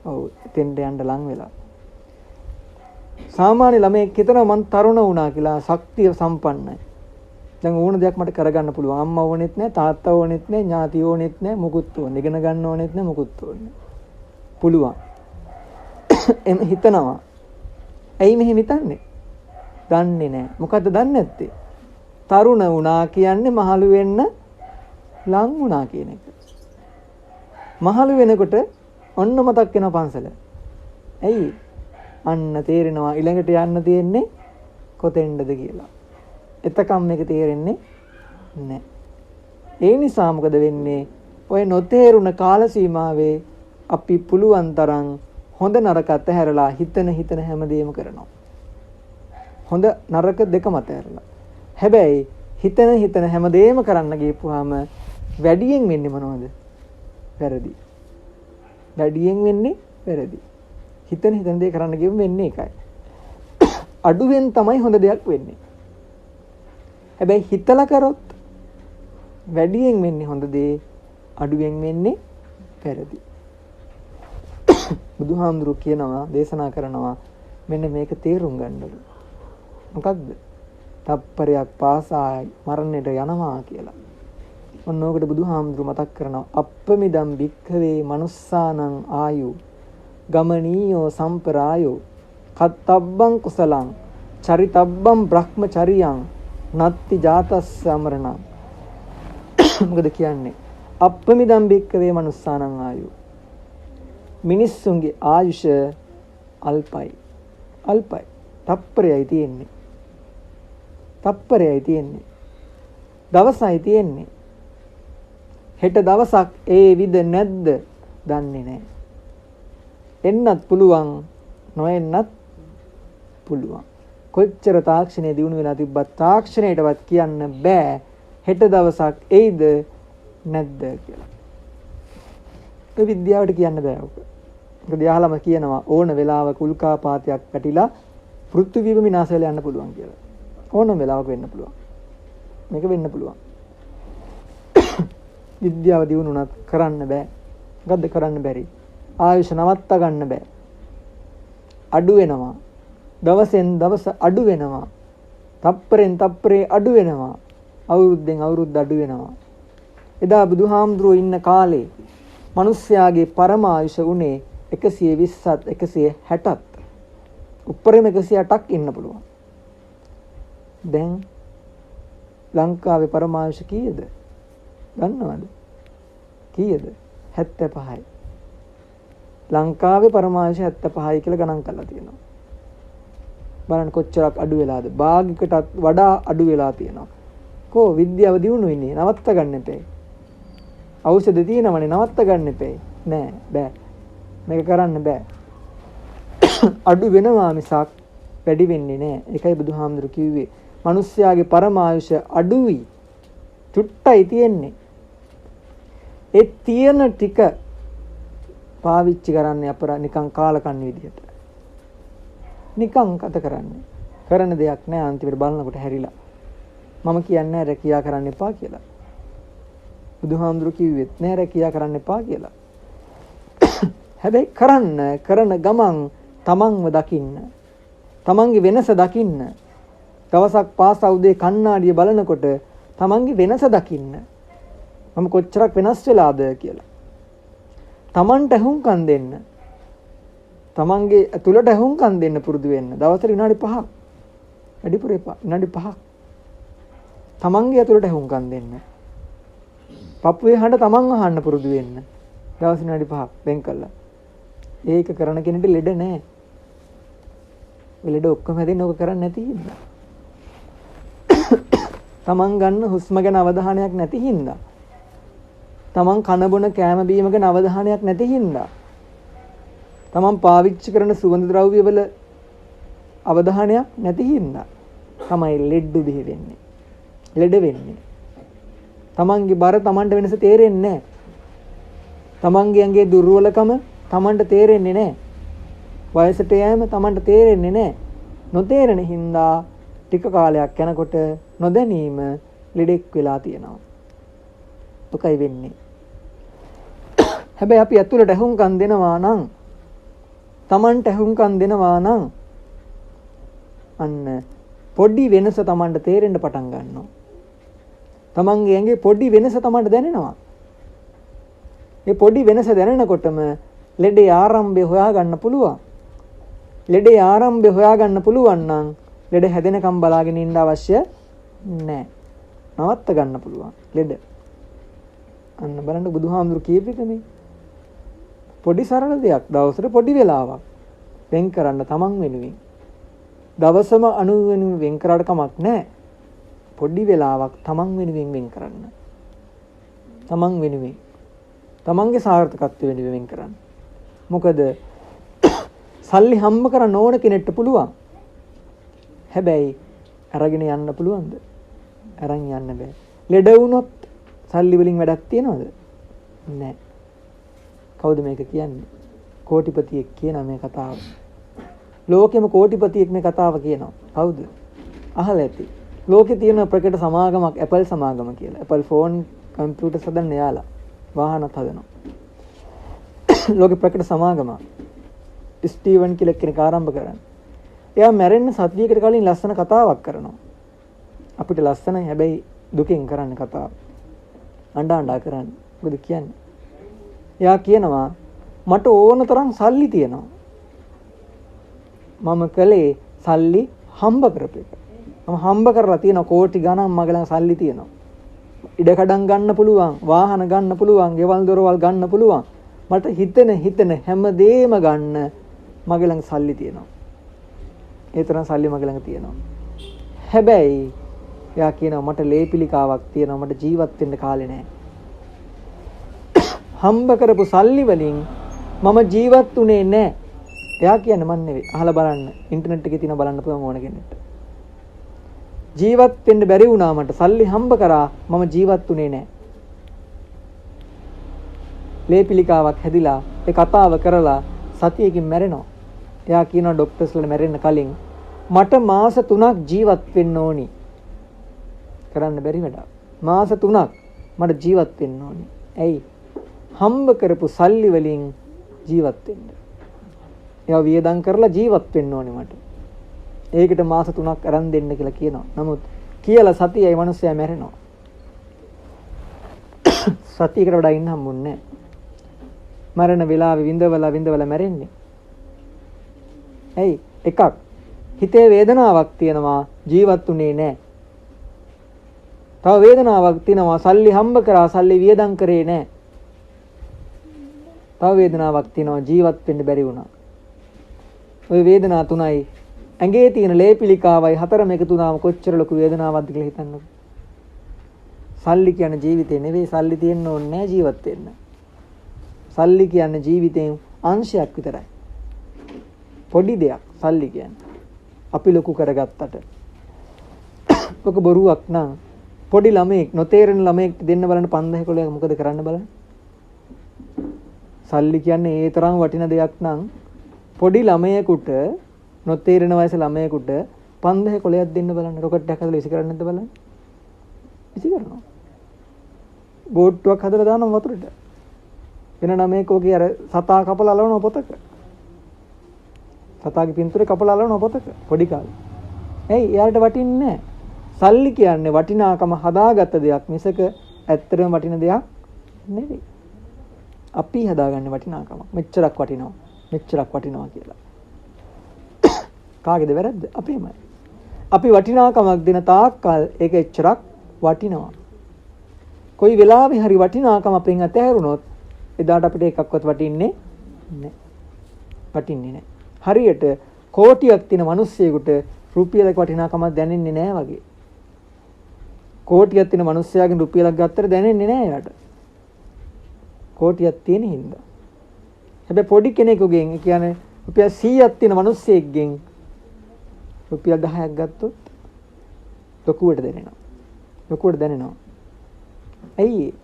ඔව් එතෙන්ට යන්න ලං වෙලා. සාමාන්‍ය ළමයෙක් හිතනවා මං තරුණ වුණා කියලා, ශක්තිය සම්පන්නයි. දැන් ඕන දෙයක් මට කරගන්න පුළුවන්. අම්මා ඕනෙත් නැහැ, තාත්තා ඕනෙත් නැහැ, ඥාතියෝ ඕනෙත් නැහැ, මුකුත් ඕනේ. ඉගෙන ගන්න ඕනෙත් නැහැ, මුකුත් ඕනේ. පුළුවන්. එම් හිතනවා. ඇයි මෙහෙම හිතන්නේ? දන්නේ නැහැ. මොකද්ද දන්නේ නැත්තේ? තරුණ වුණා කියන්නේ මහලු වෙන්න ලං වුණා කියන එක. මහලු වෙනකොට ඔන්න මතක් වෙනවා පන්සල. ඇයි? අන්න තේරෙනවා ඊළඟට යන්න තියෙන්නේ කොතෙන්ද කියලා. එතකම් මේක තේරෙන්නේ නැහැ. ඒ නිසා මොකද වෙන්නේ? ඔය නොතේරුණ කාල සීමාවේ අපි පුළුවන් තරම් හොඳ නරක අතහැරලා හිතන හැමදේම කරනවා. හොඳ නරක දෙකම අතහැරලා. හැබැයි හිතන හැමදේම කරන්න ගියපුවාම වැඩියෙන් වෙන්නේ මොනවද? වැරදි. වැඩියෙන් වෙන්නේ වැරදි. හිතන දේ කරන්න ගියම වෙන්නේ එකයි. අඩුවෙන් තමයි හොඳ දෙයක් වෙන්නේ. හැබැයි හිතලා කරොත් වැඩියෙන් වෙන්නේ හොඳ දේ, අඩුවෙන් වෙන්නේ වැරදි. බුදුහාමුදුරුවෝ කියනවා, දේශනා කරනවා මෙන්න මේක තේරුම් ගන්නලු. මොකක්ද? තප්පරයක් පාසා මරණයට යනවා කියලා. ඔන්න ඕකට බුදුහාමුදුරුවෝ මතක් කරනවා අප්පමිදම් භික්ඛවේ මනුස්සානං ආයු ගමනීයෝ සම්පරායෝ කත්තබ්බං කුසලං චරිතබ්බං බ්‍රහ්මචරියං නත්ති ජාතස්ස අමරණං. මොකද කියන්නේ? අප්පමිදම් භික්ඛවේ මනුස්සානං ආයු. මිනිස්සුන්ගේ ආයුෂ අල්පයි. අල්පයි. තප්පරයයි තියෙන්නේ. තප්පරයයි තියෙන්නේ. දවසයි තියෙන්නේ. හෙට දවසක් ඒ විද නැද්ද දන්නේ නැහැ. එන්නත් පුළුවන්, නොඑන්නත් පුළුවන්. කොච්චර තාක්ෂණයේ දිනු වෙලා තිබ්බත් තාක්ෂණයටවත් කියන්න බෑ හෙට දවසක් එයිද නැද්ද කියලා. ඒ විද්‍යාවට කියන්න බෑ ඔක. මොකද යාළම කියනවා ඕන වෙලාවක උල්කාපාතයක් පැටිලා පෘථිවියම විනාශ වෙලා යන්න පුළුවන් කියලා. ඕනම වෙලාවක වෙන්න පුළුවන්. මේක වෙන්න පුළුවන්. විද්‍යාව දිනුනොත් කරන්න බෑ. මොකද්ද කරන්න බැරි? ආයුෂ නවත්ත ගන්න බෑ. අඩු වෙනවා. දවසෙන් දවස අඩු වෙනවා. තප්පරෙන් තප්පරේ අඩු වෙනවා. අවුරුද්දෙන් අවුරුද්ද අඩු වෙනවා. එදා බුදුහාමුදුරුවෝ ඉන්න කාලේ මිනිස්යාගේ පරම ආයුෂ උනේ 120ත් 160ත්. උපරිම 108ක් ඉන්න පුළුවන්. දැන් ලංකාවේ පරම ආයුෂ කීයද? දන්නවද? කීයද? 75යි. ලංකාවේ පරම ආයුෂ 75යි කියලා ගණන් කරලා තියෙනවා. බලන්න කොච්චරක් අඩු වෙලාද? භාගයකටත් වඩා අඩු වෙලා තියෙනවා. කෝ විද්‍යාව දියුණු වෙන්නේ නවත්ත ගන්න එපේ. ඖෂධ තියෙනවනේ නවත්ත ගන්න එපේ. නෑ බෑ. මේක කරන්න බෑ. අඩු වෙනවා මිසක් වැඩි වෙන්නේ නෑ. ඒකයි බුදුහාමුදුරු කිව්වේ. මිනිස්යාගේ පරම ආයුෂ අඩුයි. චුට්ටයි තියෙන්නේ. ඒ තියෙන ටික පාවිච්චි කරන්නේ අපර නිකන් කාලකන්ණි විදියට. නිකන් කත කරන්නේ. කරන දෙයක් නෑ අන්තිමට බලනකොට හැරිලා. මම කියන්නේ රැකියා කරන්න එපා කියලා. බුදුහාමුදුරු කිව්වෙත් නෑ රැකියා කරන්න එපා කියලා. හැබැයි කරන ගමන් තමන්ව දකින්න. තමන්ගේ වෙනස දකින්න. දවසක් පාසා උදේ කණ්ණාඩිය බලනකොට තමන්ගේ වෙනස දකින්න. මම කොච්චරක් වෙනස් වෙලාද කියලා. තමන්ට ඇහුම්කන් දෙන්න. තමන්ගේ ඇතුළට ඇහුම්කන් දෙන්න පුරුදු වෙන්න. දවසට විනාඩි 5ක්. වැඩිපුර එපා. විනාඩි 5ක්. තමන්ගේ ඇතුළට ඇහුම්කන් දෙන්න. පපුවේ හඬ තමන් අහන්න පුරුදු වෙන්න. දවස් විනාඩි 5ක් වෙන් කළා. ඒක කරන කෙනෙක්ට ලෙඩ නැහැ. ලෙඩ ඔක්කොම හැදෙන්නේ ඕක කරන්නේ නැති හින්දා. තමන් ගන්න හුස්ම ගැන අවධානයක් නැති හින්දා. තමන් කන බොන කෑම බීම ගැන අවධානයක් නැති හින්දා. තමන් පාවිච්චි කරන සුවඳ ද්‍රව්‍ය වල අවධානයක් නැති හින්දා තමයි ලෙඩ බිහි වෙන්නේ. ලෙඩ වෙන්නේ. තමන්ගේ බර තමන්ට වෙනස තේරෙන්නේ නැහැ. තමන්ගේ ඇඟේ දුර්වලකම තමන්ට තේරෙන්නේ නැහැ. වයසට යෑම තමන්ට තේරෙන්නේ නැහැ. නොතේරෙන හින්දා ටික කාලයක් යනකොට නොදැනීම ලෙඩෙක් වෙලා තියෙනවා. ඔකයි වෙන්නේ. හැබැයි අපි ඇතුළට ඇහුම්කන් දෙනවා නම් තමන්ට ඇහුම්කන් දෙනවා නම් අන්න පොඩි වෙනස තමන්ට තේරෙන්න පටන් ගන්නවා. තමන්ගේ ඇඟේ පොඩි වෙනස තමන්ට දැනෙනවා. ඒ පොඩි වෙනස දැනෙනකොටම ලෙඩේ ආරම්භය හොයාගන්න පුළුවන්. ලෙඩේ ආරම්භය හොයාගන්න පුළුවන් නම් ලෙඩ හැදෙනකම් බලාගෙන ඉන්න අවශ්‍ය නැහැ. නවත්ත ගන්න පුළුවන් ලෙඩ. අන්න බලන්න බුදුහාමුදුරු කියපේක මේ. පොඩි සරල දෙයක් දවසට පොඩි වෙලාවක් වෙන් කරන්න තමන් වෙනුවෙන්. දවසම අණු වෙනුවෙන් වෙන් කරාට කමක් නැහැ. පොඩි වෙලාවක් තමන් වෙනුවෙන් වෙන් කරන්න. තමන් වෙනුවෙන්. තමන්ගේ සාර්ථකත්වය වෙනුවෙන් කරන්න. මොකද සල්ලි හම්බ කරන්න ඕන කෙනෙක්ට පුළුවන්. හැබැයි අරගෙන යන්න පුළුවන්ද? අරන් යන්න බෑ. ලෙඩ වුණොත් සල්ලි වලින් වැඩක් තියනවද? නැහැ. කවුද මේක කියන්නේ? කෝටිපතියෙක් කියන මේ කතාව. ලෝකෙම කෝටිපතියෙක් මේ කතාව කියනවා. කවුද? අහලා ඇති. ලෝකේ තියෙන ප්‍රකට සමාගමක් Apple සමාගම කියලා. Apple phone, computer හදන්න යාලා. වාහනත් හදනවා. ලෝකේ ප්‍රකට සමාගමක්. ස්ටීවන් කියලා කෙනෙක් ආරම්භ කරන්නේ. එයා මැරෙන්න සතියකට කලින් ලස්සන කතාවක් කරනවා. අපිට ලස්සනයි හැබැයි දුකෙන් කරන්නේ කතාව. අඬා කරන්නේ. මොකද කියන්නේ? එයා කියනවා මට ඕන තරම් සල්ලි තියෙනවා. මම කලේ සල්ලි හම්බ කරපු එක. මම හම්බ කරලා තියෙන කෝටි ගණන් මගේ ළඟ සල්ලි තියෙනවා. ඉඩ කඩම් ගන්න පුළුවන්, වාහන ගන්න පුළුවන්, ගෙවල් දොරවල් ගන්න පුළුවන්. මට හිතෙන හැමදේම ගන්න මගේ ළඟ සල්ලි තියෙනවා. ඒ තරම් සල්ලි මගේ ළඟ තියෙනවා. හැබැයි එයා කියනවා මට ලේපිලිකාවක් තියෙනවා, මට ජීවත් වෙන්න කාලේ නැහැ. හම්බ කරපු සල්ලි වලින් මම ජීවත් උනේ නැහැ. එයා කියන්නේ මන් නෙවෙයි. අහලා බලන්න. ඉන්ටර්නෙට් එකේ තියෙන බලන්න පුළුවන් ඕන කෙනෙක්ට. ජීවත් වෙන්න බැරි වුණා මට. සල්ලි හම්බ කරා මම ජීවත් උනේ නැහැ. ලේපිලිකාවක් හැදිලා ඒ කතාව කරලා සතියකින් මැරෙනවා. එයා කියනවා ડોක්ටර්ස්ලා මැරෙන්න කලින් මට මාස 3ක් ජීවත් වෙන්න ඕනි. කරන්න බැරි වැඩක්. මාස 3ක් මට ජීවත් වෙන්න ඕනි. ඇයි? හම්බ කරපු සල්ලි වලින් ජීවත් වෙන්න. එයා වියදම් කරලා ජීවත් වෙන්න ඕනි මට. ඒකට මාස 3ක් අරන් දෙන්න කියලා කියනවා. නමුත් කියලා සතියයි මිනිස්සයා මැරෙනවා. සතියකට වඩා ඉන්න හම්බුන්නේ නැහැ. මරණ වෙලාවේ විඳවලා මැරෙන්නේ. ඇයි? එකක් හිතේ වේදනාවක් තියෙනවා ජීවත් උනේ නැහැ. තව වේදනාවක් තියෙනවා සල්ලි හම්බ කරා සල්ලි වියදම් කරේ නැහැ. තව වේදනාවක් තියෙනවා ජීවත් වෙන්න බැරි වුණා. ওই වේදනා තුනයි ඇඟේ තියෙන ලේපිලිකාවයි හතරම එකතු වුණාම කොච්චර ලොකු වේදනාවක්ද කියලා හිතන්නකෝ. සල්ලි කියන්නේ ජීවිතේ නෙවෙයි. සල්ලි තියෙන්න ඕනේ නැහැ ජීවත් වෙන්න. සල්ලි කියන්නේ ජීවිතේ අංශයක් විතරයි. පොඩි දෙයක් සල්ලි කියන්නේ. අපි ලොකු කරගත්තට. ඔක බොරුවක් නං. පොඩි ළමෙක් නොතේරෙන ළමෙක්ට දෙන්න බලන්න 5000 කොලයක් මොකද කරන්න බලන්න. සල්ලි කියන්නේ ඒ තරම් වටින දෙයක් නම් පොඩි ළමයෙකුට නොතේරෙන වයස ළමයෙකුට 5000 කොලයක් දෙන්න බලන්න. රොකට් එකක් හදලා විසි කරන්නේ නැද්ද බලන්න. විසි කරනවා. බෝට්ටුවක් හදලා දානවා වතුරට. වෙන ළමයෙක් ඔගේ අර සතා කපලා අලවන පොතක. සතාගේ පින්තූරේ කපලා අලවන පොතක පොඩි කාලේ. ඇයි? එයාට වටින්නේ නැහැ. සල්ලි කියන්නේ වටිනාකම හදාගත්ත දෙයක් මිසක ඇත්තටම වටින දෙයක් නෙවෙයි. අපි හදාගන්නේ වටිනාකම. මෙච්චරක් වටිනවා. මෙච්චරක් වටිනවා කියලා. කාගේද වැරද්ද? අපේමයි. අපි වටිනාකමක් දෙන තාක්කල් ඒක එච්චරක් වටිනවා. කොයි වෙලාවෙ හරි වටිනාකම අපෙන් අතහැරුණොත් එදාට අපිට එකක්වත් වටින්නේ නැහැ. වටින්නේ නැහැ. හරියට කෝටියක් තියෙන මිනිස්සෙකුට රුපියලක වටිනාකමක් දැනෙන්නේ නැහැ වගේ. කෝටියක් තියෙන මිනිස්සයාගෙන් රුපියලක් ගත්තට දැනෙන්නේ නැහැ යාට. කෝටියක් තියෙන හින්දා. හැබැයි පොඩි කෙනෙකුගෙන් කියන්නේ රුපියල් 100ක් තියෙන මිනිස්සෙක්ගෙන් රුපියල් 10ක් ගත්තොත් ලොකුවට දැනෙනවා. ලොකුවට දැනෙනවා. ඇයි?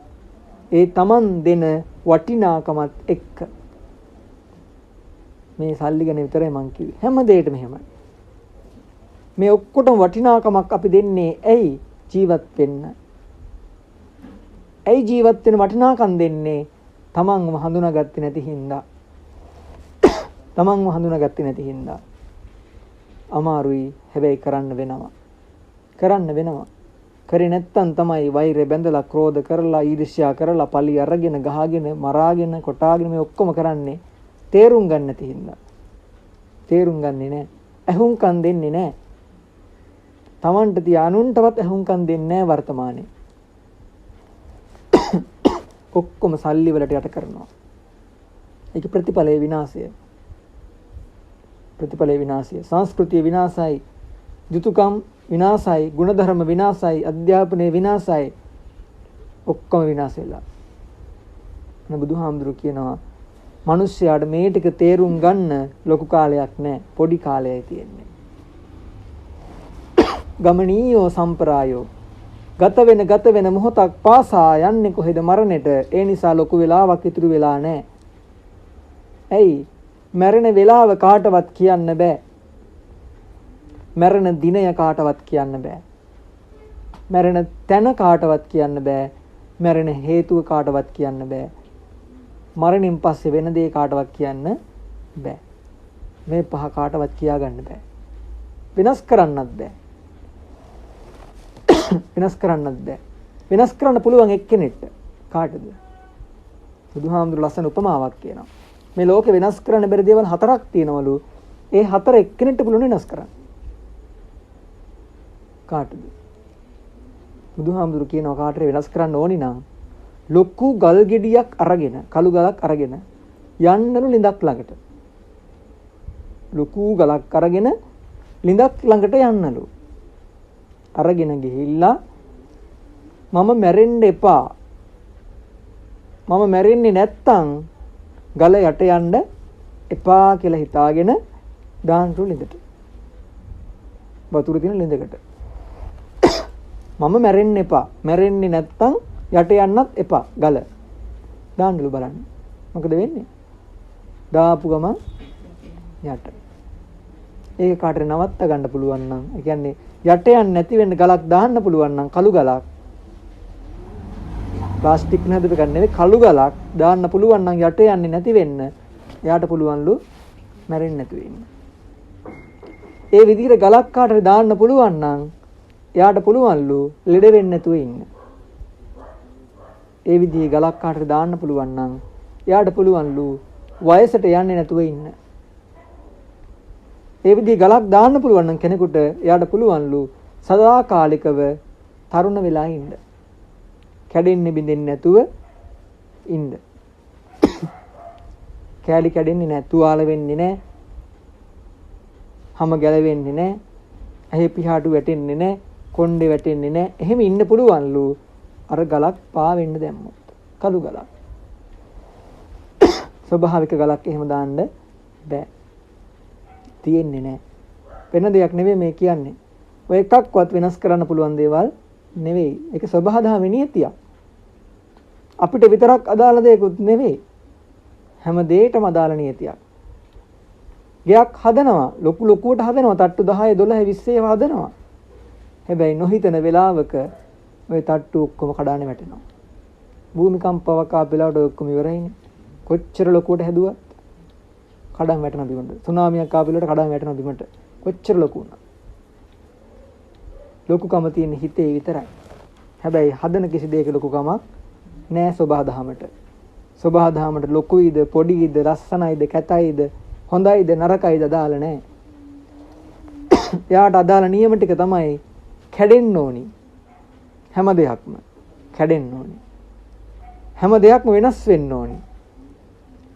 ඒ Taman දෙන වටිනාකමත් එක්ක. මේ සල්ලි ගැන විතරයි මං කිව්වේ. හැම දෙයකටම එහෙමයි. මේ ඔක්කොටම වටිනාකමක් අපි දෙන්නේ ඇයි? ජීවත් වෙන්න. ඇයි ජීවත් වෙන වටිනාකම් දෙන්නේ? තමන්ව හඳුනාගත්තේ නැති හින්දා. තමන්ව හඳුනාගත්තේ නැති හින්දා. අමාරුයි. හැබැයි කරන්න වෙනවා. කරන්න වෙනවා. කරේ නැත්තම් තමයි වෛරය බැඳලා ක්‍රෝධ කරලා ඊර්ෂ්‍යා කරලා පලි අරගෙන ගහගෙන මරාගෙන කොටාගෙන මේ ඔක්කොම කරන්නේ තේරුම් ගන්න නැති හින්දා. තේරුම් ගන්නේ නැහැ. ඇහුම්කන් දෙන්නේ නැහැ. තමන්ට තිය අනුන්ටවත් ඇහුම්කන් දෙන්නේ නැහැ වර්තමානයේ. ඔක්කොම සල්ලි වලට යට කරනවා. ඒක ප්‍රතිඵලයේ විනාශය. ප්‍රතිඵලයේ විනාශය. සංස්කෘතිය විනාශයි. යුතුයකම් විනාශයි. ගුණධර්ම විනාශයි. අධ්‍යාපනයේ විනාශයි. ඔක්කොම විනාශ වෙලා. බුදුහාමුදුරුවෝ කියනවා මිනිස්යාට මේ ටික තේරුම් ගන්න ලොකු කාලයක් නැහැ. පොඩි කාලයයි තියෙන්නේ. ගමනීයෝ සම්ප්‍රායෝ ගත වෙන මොහොතක් පාසා යන්නේ කොහෙද මරණයට. ඒ නිසා ලොකු වෙලාවක් ඉතුරු වෙලා නැහැ. ඇයි? මැරෙන වෙලාව කාටවත් කියන්න බෑ. මැරෙන දිනය කාටවත් කියන්න බෑ. මැරෙන තැන කාටවත් කියන්න බෑ. මැරෙන හේතුව කාටවත් කියන්න බෑ. මරණින් පස්සේ වෙන දේ කාටවත් කියන්න බෑ. මේ පහ කාටවත් කියාගන්න බෑ. වෙනස් කරන්නත් බෑ. වෙනස් කරන්නත් බෑ. වෙනස් කරන්න පුළුවන් එක්කෙනෙක්ට කාටද? බුදුහාමුදුරුවෝ ලස්සන උපමාවක් කියනවා. මේ ලෝකේ වෙනස් කරන්න බැරි දේවල් 4ක් තියෙනවලු. ඒ 4 එක්කෙනෙක්ට පුළුවන් වෙනස් කරන්න. කාටද? බුදුහාමුදුරුවෝ කියනවා කාටද වෙනස් කරන්න ඕනි නම් ලොකු ගල් ගෙඩියක් අරගෙන, කළු ගලක් අරගෙන යන්නලු ලිඳක් ළඟට. ලොකු ගලක් අරගෙන ලිඳක් ළඟට යන්නලු. අරගෙන ගිහිල්ලා මම මැරෙන්න එපා. මම මැරෙන්නේ නැත්තම් ගල යට යන්න එපා කියලා හිතාගෙන දාන්නලු ලිඳට. වතුර තියෙන ලිඳකට. මම මැරෙන්න එපා. මැරෙන්නේ නැත්තම් යට යන්නත් එපා ගල. දාන්නලු බලන්න. මොකද වෙන්නේ? දාපු ගමන් යට. ඒක කාටද නවත්ත ගන්න පුළුවන් නම්, ඒ කියන්නේ යට යන්නේ නැති වෙන්න ගලක් දාන්න පුළුවන් නම්, කළු ගලක්, ප්ලාස්ටික් නේද නෙවෙයි, කළු ගලක් දාන්න පුළුවන් නම් යට යන්නේ නැති වෙන්න එයාට පුළුවන්ලු මැරෙන්නේ නැතුව ඉන්න. ඒ විදිහට ගලක් කාටද දාන්න පුළුවන් නම් එයාට පුළුවන්ලු ලෙඩ වෙන්නේ නැතුව ඉන්න. ඒ විදිහේ ගලක් කාටද දාන්න පුළුවන් නම් එයාට පුළුවන්ලු වයසට යන්නේ නැතුව ඉන්න. ඒ විදිහේ ගලක් දාන්න පුළුවන් නම් කෙනෙකුට එයාට පුළුවන්ලු සදාකාලිකව තරුණ වෙලා ඉන්න. කැඩෙන්නේ බින්දෙන්නේ නැතුව ඉන්න. කැලි කැඩෙන්නේ නැහැ, තුවාල වෙන්නේ නැහැ, හැම ගැලවෙන්නේ නැහැ, ඇහි පිහාටු වැටෙන්නේ නැහැ, කොණ්ඩේ වැටෙන්නේ නැහැ. එහෙම ඉන්න පුළුවන්ලු අර ගලක් පා වෙන්න දැම්මොත්. කළු ගලක්. ස්වභාවික ගලක් එහෙම දාන්න බෑ. තියෙන්නේ නැහැ. වෙන දෙයක් නෙවෙයි මේ කියන්නේ. ඔය එකක්වත් වෙනස් කරන්න පුළුවන් දේවල් නෙවෙයි. ඒක ස්වභාවධර්ම නියතියක්. අපිට විතරක් අදාළ දෙයක්වත් නෙවෙයි. හැම දෙයකටම අදාළ නියතියක්. ගයක් හදනවා, ලොකුවට හදනවා, තට්ටු 10 12 20 හදනවා. හැබැයි නොහිතන වෙලාවක ඔය තට්ටු ඔක්කොම කඩානේ වැටෙනවා. භූමිකම්පාවක් ආපෙලාවට ඔක්කොම ඉවරයිනේ. කොච්චර ලොකුවට හැදුවත් කඩන් වැටෙන බිමට. සුනාමියක් ආපෙලාවට කඩන් වැටෙන බිමට. කොච්චර ලොකු වුණා. ලොකුකම තියෙන හිතේ විතරයි. හැබැයි හදන කිසි දෙයක ලොකුකමක් නෑ ස්වභාවධර්මයට. ස්වභාවධර්මයට ලොකුයිද, පොඩියිද, ලස්සනයිද, කැතයිද, හොඳයිද, නරකයිද අදාළ නෑ. එයාට අදාළ නියම ටික තමයි කැඩෙන්න ඕනි. හැම දෙයක්ම කැඩෙන්න ඕනි. හැම දෙයක්ම වෙනස් වෙන්න ඕනි.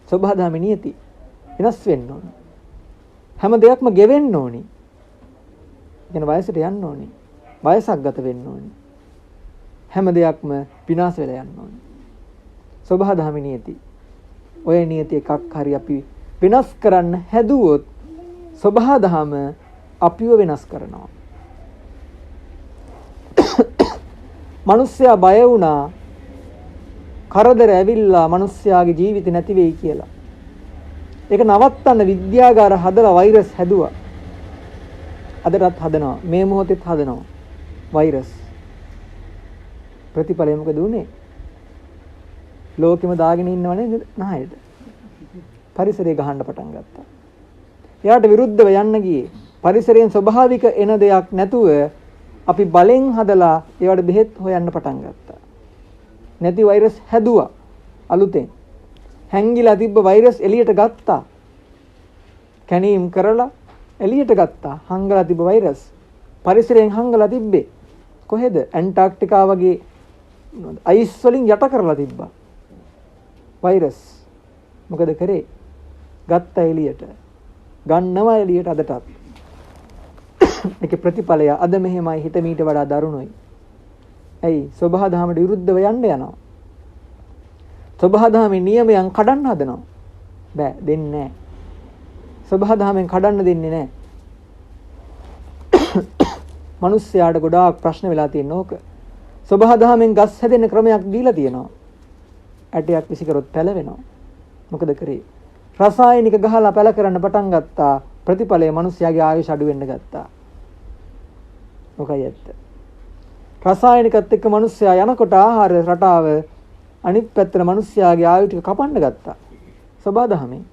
ස්වභාවධර්ම නියති වෙනස් වෙන්න ඕනි. හැම දෙයක්ම ගෙවෙන්න ඕනි. කියන වයසට යන්න ඕනි. වයසක් ගත වෙන්න ඕනි. හැම දෙයක්ම විනාශ වෙලා යන්න ඕනි. ස්වභාවධර්ම නියති. ඔය නියති එකක් හරි අපි වෙනස් කරන්න හැදුවොත් ස්වභාවධර්ම අපිව වෙනස් කරනවා. මිනිස්සයා බය වුණා කරදර ඇවිල්ලා මිනිස්සයාගේ ජීවිතේ නැති වෙයි කියලා. ඒක නවත්තන්න විද්‍යාගාර හදලා වෛරස් හැදුවා. අදටත් හදනවා. මේ මොහොතේත් හදනවා. වෛරස්. ප්‍රතිඵලය මොකද උනේ? ලෝකෙම දාගෙන ඉන්නවනේ නහයද? පරිසරය ගහන්න පටන් ගත්තා. එයාට විරුද්ධව යන්න ගියේ. පරිසරයෙන් ස්වභාවික එන දෙයක් නැතුව අපි බලෙන් හදලා ඒවට බෙහෙත් හොයන්න පටන් ගත්තා. නැති වෛරස් හැදුවා අලුතෙන්. හැංගිලා තිබ්බ වෛරස් එළියට ගත්තා. කැණීම් කරලා එළියට ගත්තා. හංගලා තිබ්බ වෛරස් පරිසරයෙන් හංගලා තිබ්බේ කොහෙද? ඇන්ටාර්ක්ටිකා වගේ අයිස් වලින් යට කරලා තිබ්බා. වෛරස් මොකද කරේ? ගත්තා එළියට. ගන්නවා එළියට අදටත්. ඒකේ ප්‍රතිඵලය අද මෙහෙමයි, හිත මීට වඩා දරුණුයි. ඇයි? ස්වභාවධර්මයට විරුද්ධව යන්න යනවා. සබහා දහමේ නියමයන් කඩන්න හදනවා. බෑ දෙන්නේ නැහැ. සබහා දහමෙන් කඩන්න දෙන්නේ නැහැ. මිනිස්යාට ගොඩාක් ප්‍රශ්න වෙලා තියෙන ඕක. සබහා දහමෙන් ගස් හැදෙන්න ක්‍රමයක් දීලා තියෙනවා. ඇටයක් විසි කරොත් පැලවෙනවා. මොකද කරේ? රසායනික ගහලා පැල කරන්න පටන් ගත්තා. ප්‍රතිඵලය මිනිස්යාගේ ආයුෂ අඩු වෙන්න ගත්තා. මොකයි ඇත්ත? රසායනිකත් එක්ක මිනිස්යා යනකොට ආහාර රටාව අනිත් පැත්තට මිනිස්යාගේ ආයු ටික කපන්න ගත්තා. සබහා දහමෙන්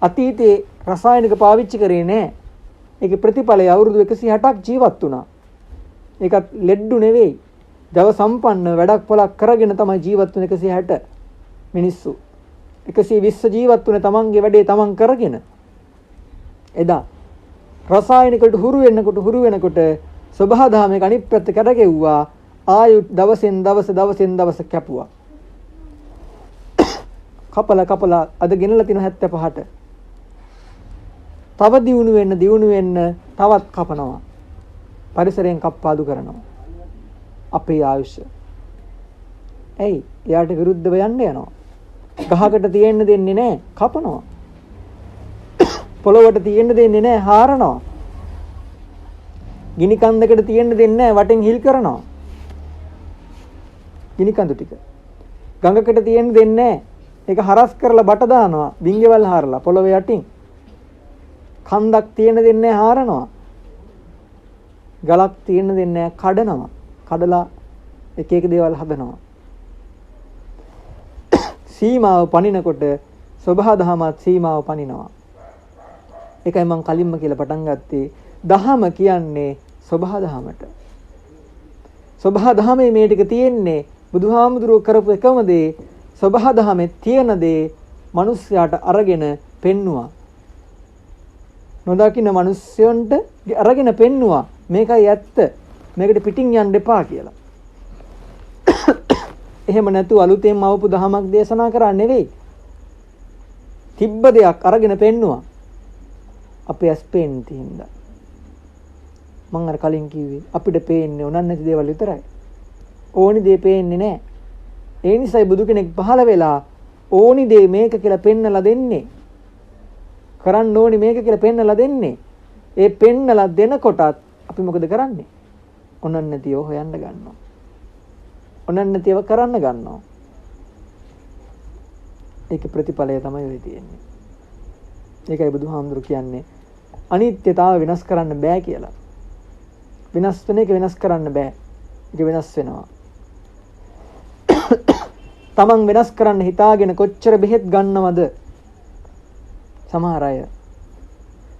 අතීතේ රසායනික පාවිච්චි කරේ නැහැ. ඒකේ ප්‍රතිඵලය අවුරුදු 160ක් ජීවත් වුණා. ඒකත් ලෙඩ්ඩු නෙවෙයි. දව සම්පන්න වැඩක් පොලක් කරගෙන තමයි ජීවත් වුනේ 160 මිනිස්සු. 120 ජීවත් වුනේ තමන්ගේ වැඩේ තමන් කරගෙන. එදා රසායනික වලට හුරු වෙනකොට සබහා දහමේ අනිත් පැත්ත කැඩගෙව්වා. ආයු දවසෙන් දවස කැපුවා. කපලා අද ගෙනලා තින 75ට. තව දියුණු වෙන්න තවත් කපනවා. පරිසරයෙන් කප්පාදු කරනවා. අපේ ආයුෂ. ඇයි? එයාට විරුද්ධව යන්න යනවා. ගහකට තියෙන්න දෙන්නේ නැහැ, කපනවා. පොළොවට තියෙන්න දෙන්නේ නැහැ, හාරනවා. ගිනි කන්දකට තියෙන්න දෙන්නේ නැහැ, වටෙන් හිල් කරනවා. ගිනි කඳු ටික. ගඟකට තියෙන්න දෙන්නේ නැහැ. ඒක හරස් කරලා බට දානවා, බින්ගෙවල් හාරලා පොළොවේ යටින්. කන්දක් තියෙන්න දෙන්නේ නැහැ, හාරනවා. ගලක් තියෙන්න දෙන්නේ නැහැ, කඩනවා. කඩලා එක දේවල් හදනවා. සීමාව පනිනකොට සබහා දහමත් සීමාව පනිනවා. ඒකයි මම කලින්ම කියලා පටන් ගත්තේ. දහම කියන්නේ සබහා දහමට. සබහා දහමේ මේ ටික තියෙන්නේ බුදුහාමුදුරුවෝ කරපු එකම දේ. සබහා දහමේ තියෙන දේ මිනිස්යාට අරගෙන පෙන්නවා. නොදකින්න මිනිස්යන්ට අරගෙන පෙන්නවා. මේකයි ඇත්ත. මේකට පිටින් යන්න එපා කියලා. එහෙම නැතු අලුතෙන් මවපු දහමක් දේශනා කරන්නේ නෙවෙයි. තිබ්බ දෙයක් අරගෙන පෙන්නවා. අපේ ඇස් පේන්නේ තින්දා. මම අර කලින් කිව්වේ අපිට පේන්නේ උනන් නැති දේවල් විතරයි. ඕනි දේ පේන්නේ නැහැ. ඒ නිසායි බුදු කෙනෙක් පහළ වෙලා ඕනි දේ මේක කියලා පෙන්නලා දෙන්නේ. කරන්න ඕනි මේක කියලා පෙන්නලා දෙන්නේ. ඒ පෙන්නලා දෙනකොටත් අපි මොකද කරන්නේ? උනන් නැතිව හොයන්න ගන්නවා. උනන් නැතිව කරන්න ගන්නවා. ඒක ප්‍රතිඵලය තමයි වෙයි තියෙන්නේ. ඒකයි බුදුහාමුදුරු කියන්නේ අනිත්‍යතාව වෙනස් කරන්න බෑ කියලා. වෙනස් වෙන එක වෙනස් කරන්න බෑ. ඒක වෙනස් වෙනවා. තමන් වෙනස් කරන්න හිතාගෙන කොච්චර බෙහෙත් ගන්නවද? සමහර අය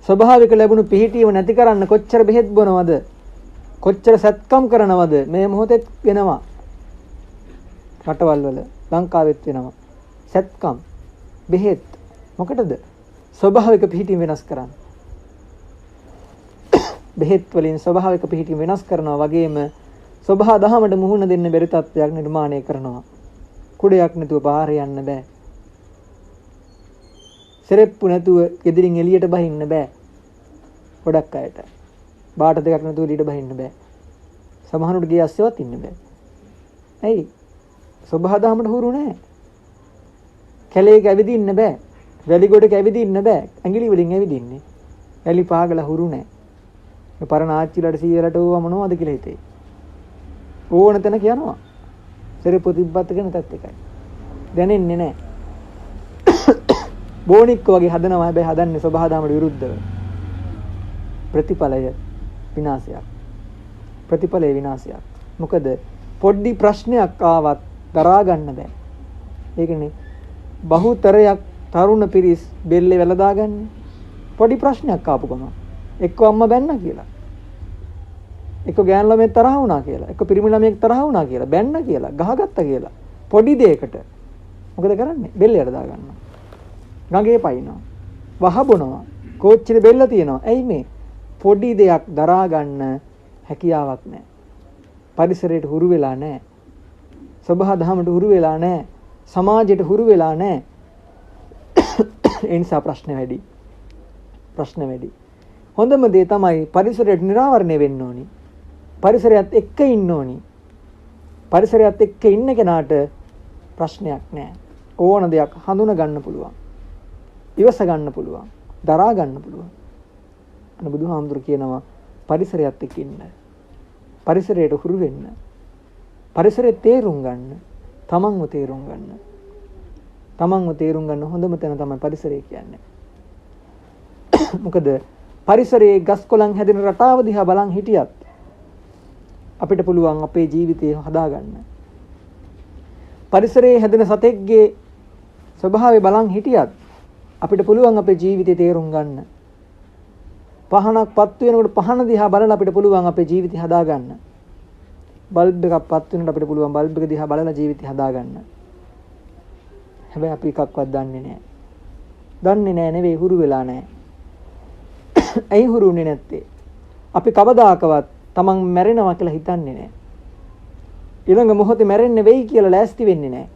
ස්වභාවික ලැබුණු පිහිටියව නැති කරන්න කොච්චර බෙහෙත් බොනවද? කොච්චර සත්කම් කරනවද? මේ මොහොතේත් වෙනවා. රටවල් වල ලංකාවෙත් වෙනවා. සත්කම් බෙහෙත් මොකටද? ස්වභාවික පිහිටීම් වෙනස් කරන්න. බෙහෙත් වලින් ස්වභාවික පිහිටීම් වෙනස් කරනවා වගේම සබහා දහමට මුහුණ දෙන්න බැරි තත්ත්වයක් නිර්මාණය කරනවා. කුඩයක් නැතුව පාරේ යන්න බෑ. සෙරෙප්පු නැතුව ගෙදරින් එළියට බහින්න බෑ. ගොඩක් අයට. බාට දෙකක් නැතුව එළියට බහින්න බෑ. සමහරුන්ට ගේ අස්සෙවත් ඉන්න බෑ. ඇයි? සබහා දහමට හුරු නැහැ. කැලේක ඇවිදින්න බෑ. වැලි ගොඩක ඇවිදින්න බෑ. ඇඟිලි වලින් ඇවිදින්නේ. වැලි පාගලා හුරු නැහැ. මේ පරණ ආච්චිලාට සීයලට ඕවා මොනවද කියලා හිතේ. ඕන තැනක යනවා. සෙරෙප්පු තිබ්බත් කියන තත් එකයි. දැනෙන්නේ නැහැ. බෝනික්ක වගේ හදනවා. හැබැයි හදන්නේ සබහා දහමට විරුද්ධව. ප්‍රතිඵලය විනාශයක්. ප්‍රතිඵලය විනාශයක්. මොකද පොඩි ප්‍රශ්නයක් ආවත් දරා ගන්න බෑ. ඒකනේ බහුතරයක් තරුණ පිරිස් බෙල්ලේ වැල දාගන්නේ. පොඩි ප්‍රශ්නයක් ආපු ගමන් එක්ක අම්මා බැන්න කියලා. එක්ක ගෑනු ළමෙක් තරහ වුණා කියලා. එක්ක පිරිමි ළමෙක් තරහ වුණා කියලා. බැන්න කියලා. ගහගත්තා කියලා. පොඩි දෙයකට මොකද කරන්නේ? බෙල්ලයට දා ගන්නවා. ගඟේ පයින්නවා. වහ බොනවා. කෝච්චියේ බෙල්ල තියනවා. ඇයි මේ? පොඩි දෙයක් දරා ගන්න හැකියාවක් නැහැ. පරිසරයට හුරු වෙලා නැහැ. සබහා දහමට හුරු වෙලා නැහැ. සමාජයට හුරු වෙලා නැහැ. ඒ නිසා ප්‍රශ්න වැඩි. හොඳම දේ තමයි පරිසරයට නිරාවරණය වෙන්න ඕනි. පරිසරයත් එක්ක ඉන්න ඕනි. පරිසරයත් එක්ක ඉන්න කෙනාට ප්‍රශ්නයක් නැහැ. ඕන දෙයක් හඳුනා ගන්න පුළුවන්. ඉවස ගන්න පුළුවන්. දරා ගන්න පුළුවන්. අන්න බුදුහාමුදුරු කියනවා පරිසරයත් එක්ක ඉන්න. පරිසරයට හුරු වෙන්න. පරිසරේ තේරුම් ගන්න. තමන්ව තේරුම් ගන්න. තමන්ව තේරුම් ගන්න හොඳම තැන තමයි පරිසරය කියන්නේ. මොකද පරිසරයේ ගස් කොළන් හැදෙන රටාව දිහා බලන් හිටියත් අපිට පුළුවන් අපේ ජීවිතය හදාගන්න. පරිසරයේ හැදෙන සතෙක්ගේ ස්වභාවය බලන් හිටියත් අපිට පුළුවන් අපේ ජීවිතය තේරුම් ගන්න. පහනක් පත් වෙනකොට පහන දිහා බලලා අපිට පුළුවන් අපේ ජීවිතය හදාගන්න. බල්බ් එකක් පත් වෙනකොට අපිට පුළුවන් බල්බ් එක දිහා බලලා ජීවිතය හදාගන්න. හැබැයි අපි එකක්වත් දන්නේ නැහැ. දන්නේ නැහැ නෙවෙයි හුරු වෙලා නැහැ. ඇයි හුරු වෙන්නේ නැත්තේ? අපි කවදාකවත් තමන් මැරෙනවා කියලා හිතන්නේ නැහැ. ඊළඟ මොහොතේ මැරෙන්න වෙයි කියලා ලෑස්ති වෙන්නේ නැහැ.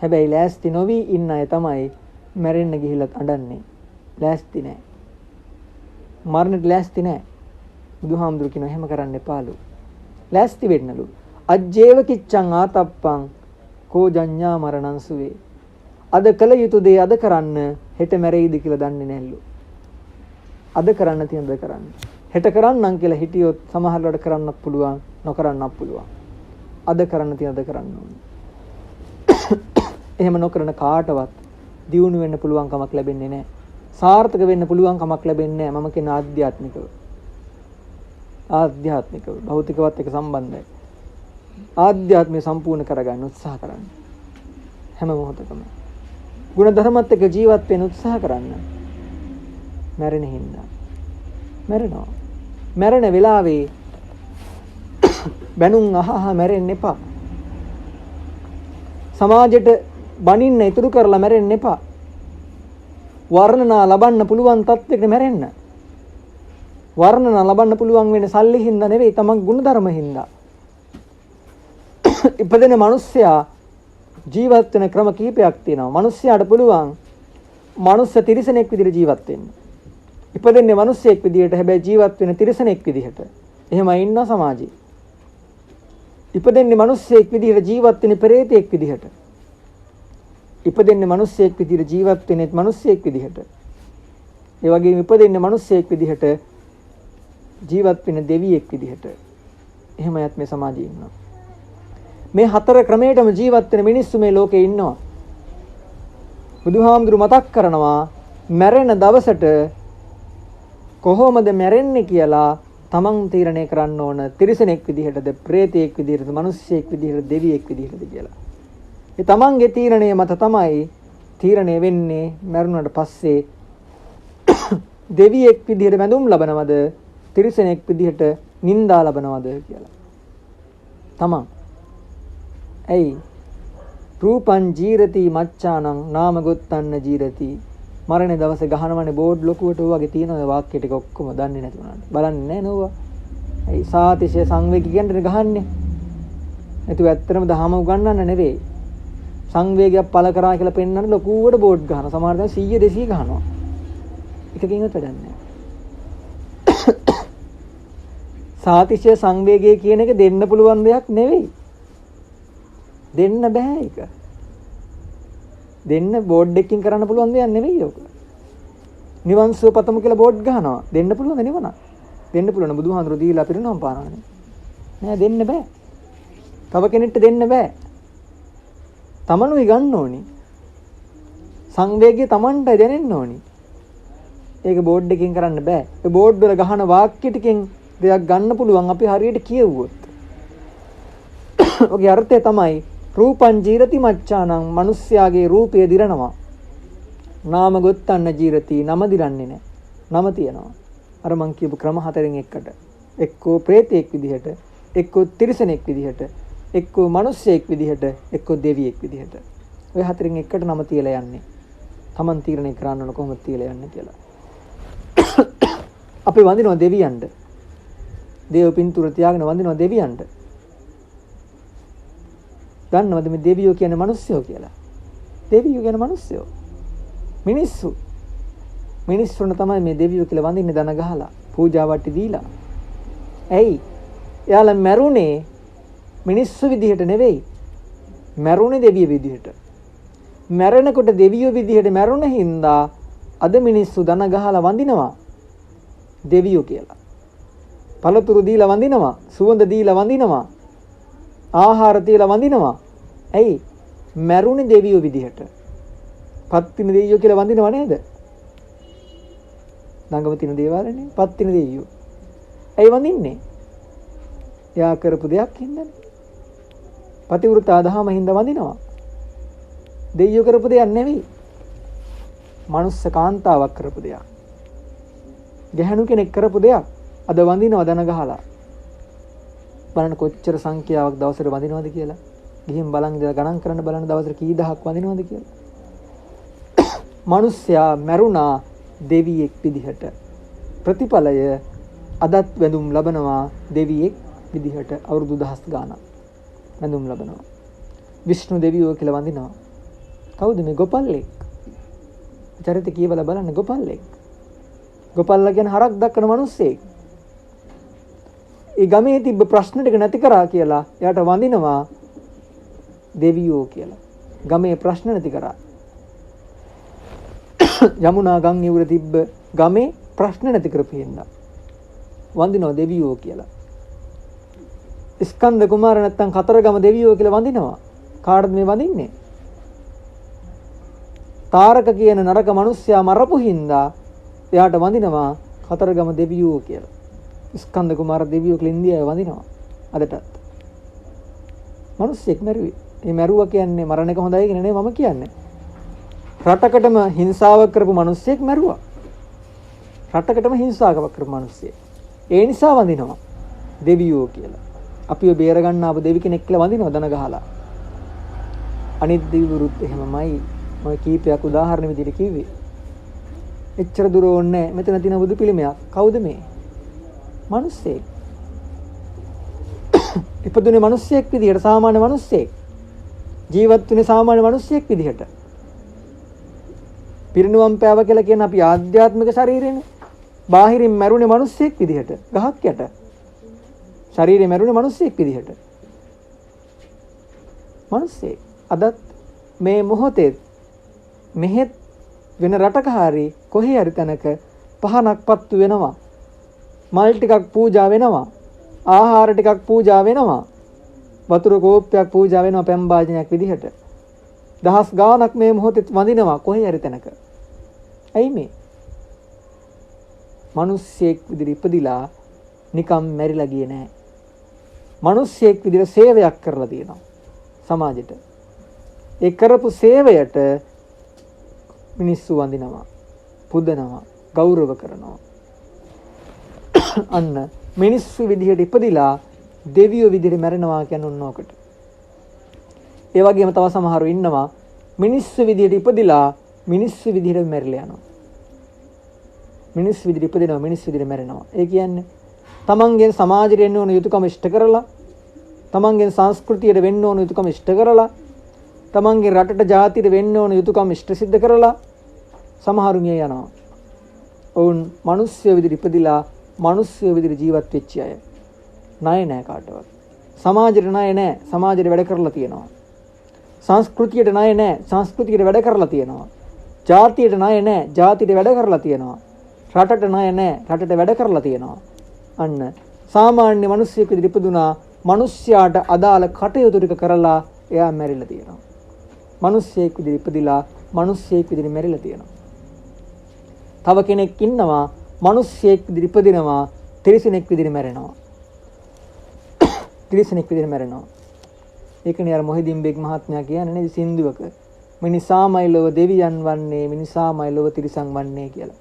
හැබැයි ලෑස්ති නොවි ඉන්න අය තමයි මැරෙන්න ගිහිල්ලත් අඬන්නේ. ලෑස්ති නැහැ. මරණයට ලෑස්ති නැහැ. බුදුහාමුදුරු කියනවා එහෙම කරන්න එපාලු. ලෑස්ති වෙන්නලු. අජ්ජේව කිච්ඡං ආතප්පං කෝ ජඤ්ඤා මරණං සුවේ. අද කළ යුතු දේ අද කරන්න හෙට මැරෙයිද කියලා දන්නේ නැල්ලු. අද කරන්න තියෙන දේ කරන්න. හෙට කරන්නම් කියලා හිටියොත් සමහරවිට කරන්නත් පුළුවන් නොකරන්නත් පුළුවන්. අද කරන්න තියෙන දේ කරන්න ඕනේ. එහෙම නොකරන කාටවත් දියුණු වෙන්න පුළුවන් කමක් ලැබෙන්නේ නැහැ. සාර්ථක වෙන්න පුළුවන් කමක් ලැබෙන්නේ නැහැ. මම කියන ආධ්‍යාත්මිකව. ආධ්‍යාත්මිකව භෞතිකවත් එක්ක සම්බන්ධයි. ආධ්‍යාත්මය සම්පූර්ණ කරගන්න උත්සාහ කරන්න. හැම මොහොතකම ගුණ ධර්මත් එක්ක ජීවත් වෙන්න උත්සාහ කරන්න. මැරෙන හින්දා මැරෙනවා. මැරෙන වෙලාවේ බැනුම් අහහ මැරෙන්න එපා. සමාජයට බනින්න ඉතුරු කරලා මැරෙන්න එපා. වර්ණනා ලබන්න පුළුවන් තත්ත්වයකට මැරෙන්න. වර්ණනා ලබන්න පුළුවන් වෙන්නේ සල්ලි හින්දා නෙවෙයි, තමන් ගුණ ධර්ම හින්දා. ඉපදෙන මිනිස්සයා ජීවත් වෙන ක්‍රම කිහිපයක් තියෙනවා. මිනිස්සයාට පුළුවන් මනුස්ස තිරිසනෙක් විදිහට ජීවත් වෙන්න. ඉපදෙන්නේ මිනිස්සෙක් විදිහට, හැබැයි ජීවත් වෙන තිරිසනෙක් විදිහට. එහෙම ඉන්නවා සමාජයේ. ඉපදෙන්නේ මිනිස්සෙක් විදිහට, ජීවත් වෙන්නේ පෙරේතෙක් විදිහට. ඉපදෙන්නේ මිනිස්සෙක් විදිහට, ජීවත් වෙන්නේ මිනිස්සෙක් විදිහට. ඒ වගේම ඉපදෙන්නේ මිනිස්සෙක් විදිහට, ජීවත් වෙන දෙවියෙක් විදිහට. එහෙම යත් මේ සමාජයේ ඉන්නවා. මේ හතර ක්‍රමයටම ජීවත් වෙන මිනිස්සු මේ ලෝකේ ඉන්නවා. බුදුහාමුදුරු මතක් කරනවා මැරෙන දවසට කොහොමද මැරෙන්නේ කියලා තමන් තීරණය කරන්න ඕන. තිරිසනෙක් විදිහටද, ප්‍රේතයෙක් විදිහටද, මිනිස්සෙක් විදිහටද, දෙවියෙක් විදිහටද කියලා. ඒ තමන්ගේ තීරණය මත තමයි තීරණය වෙන්නේ මැරුණාට පස්සේ දෙවියෙක් විදිහට වැඳුම් ලබනවද, තිරිසනෙක් විදිහට නිന്ദා ලබනවද කියලා. තමන් ඇයි රූපං ජීරති මච්ඡානං නාම ගොත්තන්න ජීරති. මරණ දවසේ ගහනවනේ බෝඩ් ලොකුවට වගේ තියෙන ඔය වාක්‍ය ටික ඔක්කොම දන්නේ නැති වුණාට බලන්නේ නැහැ නෝවා. ඇයි සාතිශය සංවේගී කියන්නේ ගහන්නේ. ඒතු ඇත්තටම දහම උගන්වන්න නෙවෙයි. සංවේගයක් පළ කරා කියලා පෙන්වන්න ලොකුවට බෝඩ් ගහනවා. සමහර දැන් 100 200 ගහනවා. එකකින්වත් වැඩක් නැහැ. සාතිශය සංවේගය කියන එක දෙන්න පුළුවන් දෙයක් නෙවෙයි. දෙන්න බෑ ඒක. දෙන්න බෝඩ් එකකින් කරන්න පුළුවන් දෙයක් නෙවෙයි ඔක. නිවන් සුව පතමු කියලා බෝඩ් ගහනවා. දෙන්න පුළුවන් නිවන. දෙන්න පුළුවන් බුදුහාඳුර දීලා පිරිනවම් පානවනේ. නෑ දෙන්න බෑ. තව කෙනෙක්ට දෙන්න බෑ. තමනුයි ගන්න ඕනි. සංවේගය තමන්ටයි දැනෙන්න ඕනි. ඒක බෝඩ් එකකින් කරන්න බෑ. ඒ බෝඩ් වල ගහන වාක්‍ය ටිකෙන් දෙයක් ගන්න පුළුවන් අපි හරියට කියවුවොත්. ඔගේ අර්ථය තමයි රූපං ජීරති මච්ඡානං මිනිස්යාගේ රූපය දිරනවා. නාම ගොත්තන්න ජීරති නම දිරන්නේ නැහැ. නම තියනවා. අර මං කියපු ක්‍රම හතරෙන් එකකට. එක්කෝ ප්‍රේතයෙක් විදිහට, එක්කෝ තිරිසනෙක් විදිහට, එක්කෝ මිනිස්සෙක් විදිහට, එක්කෝ දෙවියෙක් විදිහට. ඔය හතරෙන් එකකට නම තියලා යන්නේ. Taman තීරණය කරන්න ඕන කොහොමද තියලා යන්නේ කියලා. අපි වඳිනවා දෙවියන්ට. දේව පින්තූර තියාගෙන වඳිනවා දෙවියන්ට. දන්නවද මේ දෙවියෝ කියන්නේ මිනිස්සුયો කියලා? දෙවියෝ කියන්නේ මිනිස්සුયો. මිනිස්සු. මිනිස්සුන්ට තමයි මේ දෙවියෝ කියලා වඳින්නේ දන ගහලා, පූජා වට්ටි දීලා. ඇයි? එයාලා මැරුණේ මිනිස්සු විදිහට නෙවෙයි. මැරුණේ දෙවිය විදිහට. මැරෙනකොට දෙවියෝ විදිහට මැරුණ හින්දා අද මිනිස්සු දන ගහලා වඳිනවා දෙවියෝ කියලා. පළතුරු දීලා වඳිනවා, සුවඳ දීලා වඳිනවා, ආහාර දීලා වඳිනවා. ඇයි? මැරුණේ දෙවියෝ විදිහට. පත්තින දෙවියෝ කියලා වඳිනව නේද? ළඟම තියෙන දේවාලනේ පත්තින දෙවියෝ. ඇයි වඳින්නේ? එයා කරපු දෙයක් හින්දානේ. පතිවෘතා දහම හින්දා වඳිනවා. දෙවියෝ කරපු දෙයක් නෙවෙයි. මනුස්ස කාන්තාවක් කරපු දෙයක්. ගැහණු කෙනෙක් කරපු දෙයක්. අද වඳිනවා දන ගහලා. බලන්න කොච්චර සංඛ්‍යාවක් දවසට වඳිනවද කියලා. ගිහින් බලන් ඉඳලා ගණන් කරන්න බලන්න දවසට කී දහක් වඳිනවද කියලා. මිනිස්සයා මැරුණා දෙවියෙක් විදිහට. ප්‍රතිඵලය අදත් වැඳුම් ලබනවා දෙවියෙක් විදිහට අවුරුදු දහස් ගාණක් වැඳුම් ලබනවා. විෂ්ණු දෙවියෝ කියලා වඳිනවා. කවුද මේ ගොපල්ලෙක්? චරිත කියවලා බලන්න ගොපල්ලෙක්. ගොපල්ලා කියන්නේ හරක් දක්වන මිනිස්සෙක්. ඒ ගමේ තිබ්බ ප්‍රශ්න ටික නැති කරා කියලා එයාට වඳිනවා දෙවියෝ කියලා. ගමේ ප්‍රශ්න නැති කරා. යමුනා ගම් ඉවුර තිබ්බ ගමේ ප්‍රශ්න නැති කරපින්දා වඳිනවා දෙවියෝ කියලා. ස්කන්ධ කුමාර නැත්තම් කතරගම දෙවියෝ කියලා වඳිනවා. කාටද මේ වඳින්නේ? තාරක කියන නරක මිනිස්සයා මරපු හින්දා එයාට වඳිනවා කතරගම දෙවියෝ කියලා. ස්කන්ධ කුමාර දෙවියෝ කියලා ඉන්දියාවේ වඳිනවා අදටත්. මිනිස්සෙක් මැරුවේ. මේ මැරුවා කියන්නේ මරණ එක හොඳයි කියන නෙවෙයි මම කියන්නේ. රටකටම හිංසාවක් කරපු මිනිස්සෙක් මැරුවා. රටකටම හිංසාවක් කරපු මිනිස්සෙක්. ඒ නිසා වඳිනවා දෙවියෝ කියලා. අපිව බේර ගන්න ආපු දෙවි කෙනෙක් කියලා වඳිනවා දන ගහලා. අනිත් දෙවිවරුත් එහෙමමයි. මම කීපයක් උදාහරණ විදිහට කිව්වේ. එච්චර දුර ඕනේ මෙතන තියෙන බුදු පිළිමයක්. කවුද මේ? මිනිස්සෙක්. ඉපදුනේ මිනිස්සෙක් විදිහට, සාමාන්‍ය මිනිස්සෙක්. ජීවත් වෙන්නේ සාමාන්‍ය මිනිස්සෙක් විදිහට. පිරිනුවම් පෑව කියලා කියන අපි ආධ්‍යාත්මික ශරීරෙනේ. බාහිරින් මැරුණේ මිනිස්සෙක් විදිහට. ගහක් යට. ශරීරේ මැරුණේ මිනිස්සෙක් විදිහට. මිනිස්සෙක්. අදත් මේ මොහොතේ මෙහෙත් වෙන රටක හරි කොහේ හරි තැනක පහනක් පත්තු වෙනවා. මල් ටිකක් පූජා වෙනවා. ආහාර ටිකක් පූජා වෙනවා. වතුර කෝප්පයක් පූජා වෙනවා පැම් භාජනයක් විදිහට. දහස් ගාණක් මේ මොහොතේ වඳිනවා කොහේ හරි තැනක. ඇයි මේ? මිනිස්සෙක් විදිහට ඉපදිලා නිකම් මැරිලා ගියේ නැහැ. මිනිස්සෙක් විදිහට සේවයක් කරලා තියෙනවා සමාජෙට. ඒ කරපු සේවයට මිනිස්සු වඳිනවා, පුදනවා, ගෞරව කරනවා. අන්න මිනිස්සු විදිහට ඉපදිලා දෙවියෝ විදිහට මැරෙනවා කියන්නේ උන්නෝකට. ඒ වගේම තව සමහරව ඉන්නවා මිනිස්සු විදිහට ඉපදිලා මිනිස්සු විදිහට මැරිලා යනවා. මිනිස්සු විදිහට ඉපදිනවා මිනිස්සු විදිහට මැරෙනවා. ඒ කියන්නේ තමන්ගෙන් සමාජයට එන්න ඕන යුතුයකම ඉෂ්ට කරලා, තමන්ගෙන් සංස්කෘතියට වෙන්න ඕන යුතුයකම ඉෂ්ට කරලා, තමන්ගේ රටට ජාතියට වෙන්න ඕන යුතුයකම ඉෂ්ට සිද්ධ කරලා සමහරු මිය යනවා. ඔවුන් මිනිස්සු විදිහට ඉපදිලා මිනිස්සු විදිහට ජීවත් වෙච්ච අය. ණය නැහැ කාටවත්. සමාජයට ණය නැහැ. සමාජයට වැඩ කරලා තියෙනවා. සංස්කෘතියට ණය නැහැ. සංස්කෘතියට වැඩ කරලා තියෙනවා. ජාතියට ණය නැහැ. ජාතියට වැඩ කරලා තියෙනවා. රටට ණය නැහැ. රටට වැඩ කරලා තියෙනවා. අන්න සාමාන්‍ය මිනිස්සෙක් විදිහට ඉපදුනා මිනිස්යාට අදාළ කටයුතු ටික කරලා එයා මැරිලා තියෙනවා. මිනිස්සෙක් විදිහට ඉපදිලා මිනිස්සෙක් විදිහට මැරිලා තියෙනවා. තව කෙනෙක් ඉන්නවා මිනිස්සෙක් විදිහට ඉපදිනවා තිරිසනෙක් විදිහට මැරෙනවා. තිරිසනෙක් විදිහට මැරෙනවා. ඒකනේ අර මොහිදින් බෙග් මහත්මයා කියන්නේ නේද සින්දුවක මිනිසාමයි ලොව දෙවියන් වන්නේ මිනිසාමයි ලොව තිරිසන් වන්නේ කියලා.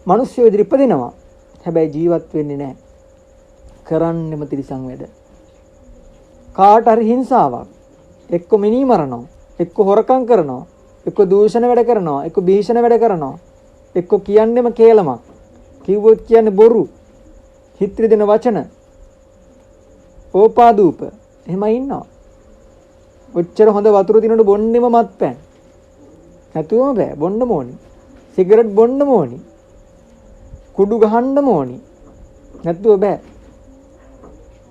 මිනිස්සු විදිහට ඉපදිනවා. හැබැයි ජීවත් වෙන්නේ නැහැ. කරන්නෙම තිරිසන් වැඩ. කාට හරි හිංසාවක් එක්ක මිනී මරනවා, එක්ක හොරකම් කරනවා, එක්ක දූෂණ වැඩ කරනවා, එක්ක භීෂණ වැඩ කරනවා, එක්ක කියන්නෙම කේලමක්. කිව්වොත් කියන්නේ බොරු. හිත්‍රි දෙන වචන. ඕපාදූප. එහෙමයි ඉන්නවා. ඔච්චර හොඳ වතුර දිනනකොට බොන්නෙම මත්පැන්. නැතුවම බෑ. බොන්නම ඕනි. සිගරට් බොන්නම ඕනි. කුඩු ගහන්නම ඕනි. නැතුව බෑ.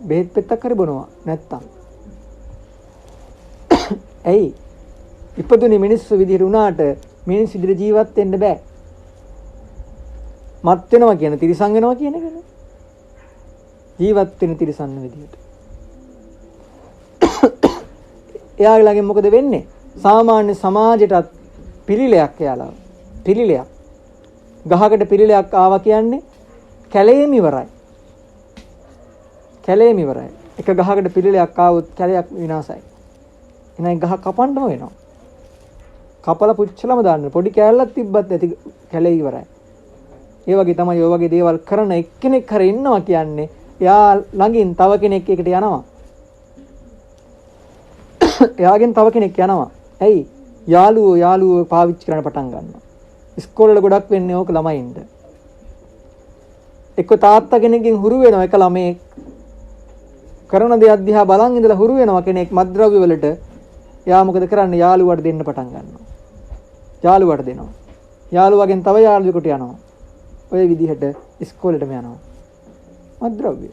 බෙහෙත් පෙත්තක් හරි බොනවා නැත්තම්. ඇයි? ඉපදුනේ මිනිස්සු විදිහට උනාට මිනිස් විදිහට ජීවත් වෙන්න බෑ. මත් වෙනවා කියන තිරිසන් වෙනවා කියන එකනේ. ජීවත් වෙන තිරිසන් විදිහට. එයාලගෙන් මොකද වෙන්නේ? සාමාන්‍ය සමාජයටත් පිළිලයක් එයාලා. පිළිලයක්. ගහකට පිළිලයක් ආවා කියන්නේ කැලේම ඉවරයි. කැලේම ඉවරයි. එක ගහකට පිළිලයක් ආවොත් කැලයක් විනාශයි. එහෙනම් ගහ කපන්නම වෙනවා. කපලා පුච්චලම දාන්න. පොඩි කෑල්ලක් තිබ්බත් ඇති කැලේ ඉවරයි. ඒ වගේ තමයි ඔය වගේ දේවල් කරන එක්කෙනෙක් හරි ඉන්නවා කියන්නේ එයා ළඟින් තව කෙනෙක් එකට යනවා. එයාගෙන් තව කෙනෙක් යනවා. ඇයි? යාළුවෝ පාවිච්චි කරන්න පටන් ගන්නවා. ඉස්කෝලේ වල ගොඩක් වෙන්නේ ඕක ළමයින්ට. එක්ක තාත්තා කෙනෙක්ගෙන් හුරු වෙනවා එක ළමයෙක්. කරන දේ අධ්‍යා බලන් ඉඳලා හුරු වෙනවා කෙනෙක් මත්ද්‍රව්‍ය වලට. එයා මොකද කරන්නේ? යාළුවාට දෙන්න පටන් ගන්නවා. යාළුවාට දෙනවා. යාළුවාගෙන් තව යාළුවෙකුට යනවා. ඔය විදිහට ඉස්කෝලේටම යනවා. මත්ද්‍රව්‍ය.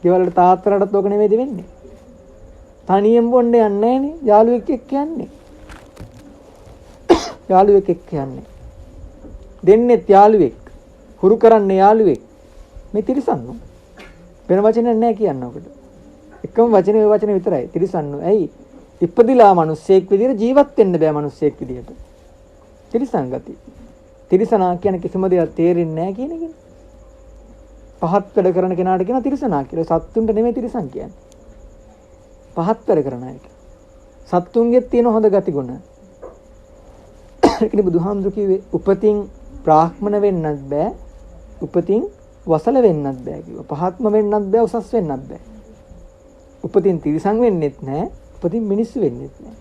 ගෙවලට තාත්තලාටත් ඕක නෙමෙයිද වෙන්නේ? තනියෙන් බොන්න යන්නේ නැහනේ. යාළුවෙක් එක්ක යන්නේ. යාළුවෙක් එක්ක යන්නේ. දෙන්නෙත් යාළුවෙක්. හුරු කරන්නේ යාළුවෙක්. මේ තිරිසන්නු. වෙන වචනයක් නැහැ කියන්න ඔකට. එකම වචනේ ඔය වචනේ විතරයි. තිරිසන්නු. ඇයි? ඉපදිලා මිනිස්සෙක් විදිහට ජීවත් වෙන්න බෑ මිනිස්සෙක් විදිහට. තිරිසන් ගති. තිරිසනා කියන කිසිම දෙයක් තේරෙන්නේ නැහැ කියන එක. පහත් වැඩ කරන කෙනාට කියන තිරිසනා කියලා. සත්තුන්ට නෙමෙයි තිරිසන් කියන්නේ. පහත් වැඩ කරන අයට. සත්තුන්ගෙත් තියෙන හොඳ ගති ගුණ. ඒකනේ බුදුහාමුදුරු කිව්වේ උපතින් බ්‍රාහ්මණ වෙන්නත් බෑ. උපතින් වසල වෙන්නත් බෑ කිව්වා. පහත්ම වෙන්නත් බෑ, උසස් වෙන්නත් බෑ. උපතින් තිරිසන් වෙන්නෙත් නෑ, උපතින් මිනිස්සු වෙන්නෙත් නෑ.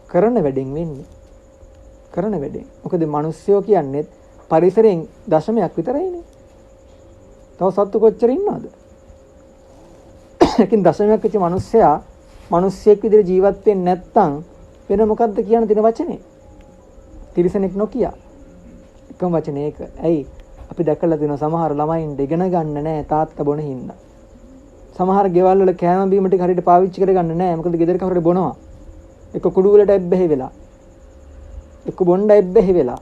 කරන වැඩෙන් වෙන්නේ. කරන වැඩෙන්. මොකද මිනිස්සුયો කියන්නේ පරිසරයෙන් දශමයක් විතරයිනේ. තව සත්තු කොච්චර ඉන්නවද? ඒකින් දශමයක් වෙච්ච මිනිස්සයා මිනිස්සෙක් විදිහට ජීවත් වෙන්නේ නැත්නම් වෙන මොකද්ද කියන දින වචනේ? තිරිසනෙක් නොකිය. එකම වචනේ ඒක. ඇයි? අපි දැකලා තියෙන සමහර ළමයින්ට ඉගෙන ගන්න නැහැ තාත්තා බොන හින්දා. සමහර ගෙවල් වල කෑම බීම ටික හරියට පාවිච්චි කරගන්න නැහැ. මොකද ගෙදර කවුරුරි බොනවා. එක කුඩු වලට ඇබ්බැහි වෙලා. එක බොණ්ඩ ඇබ්බැහි වෙලා.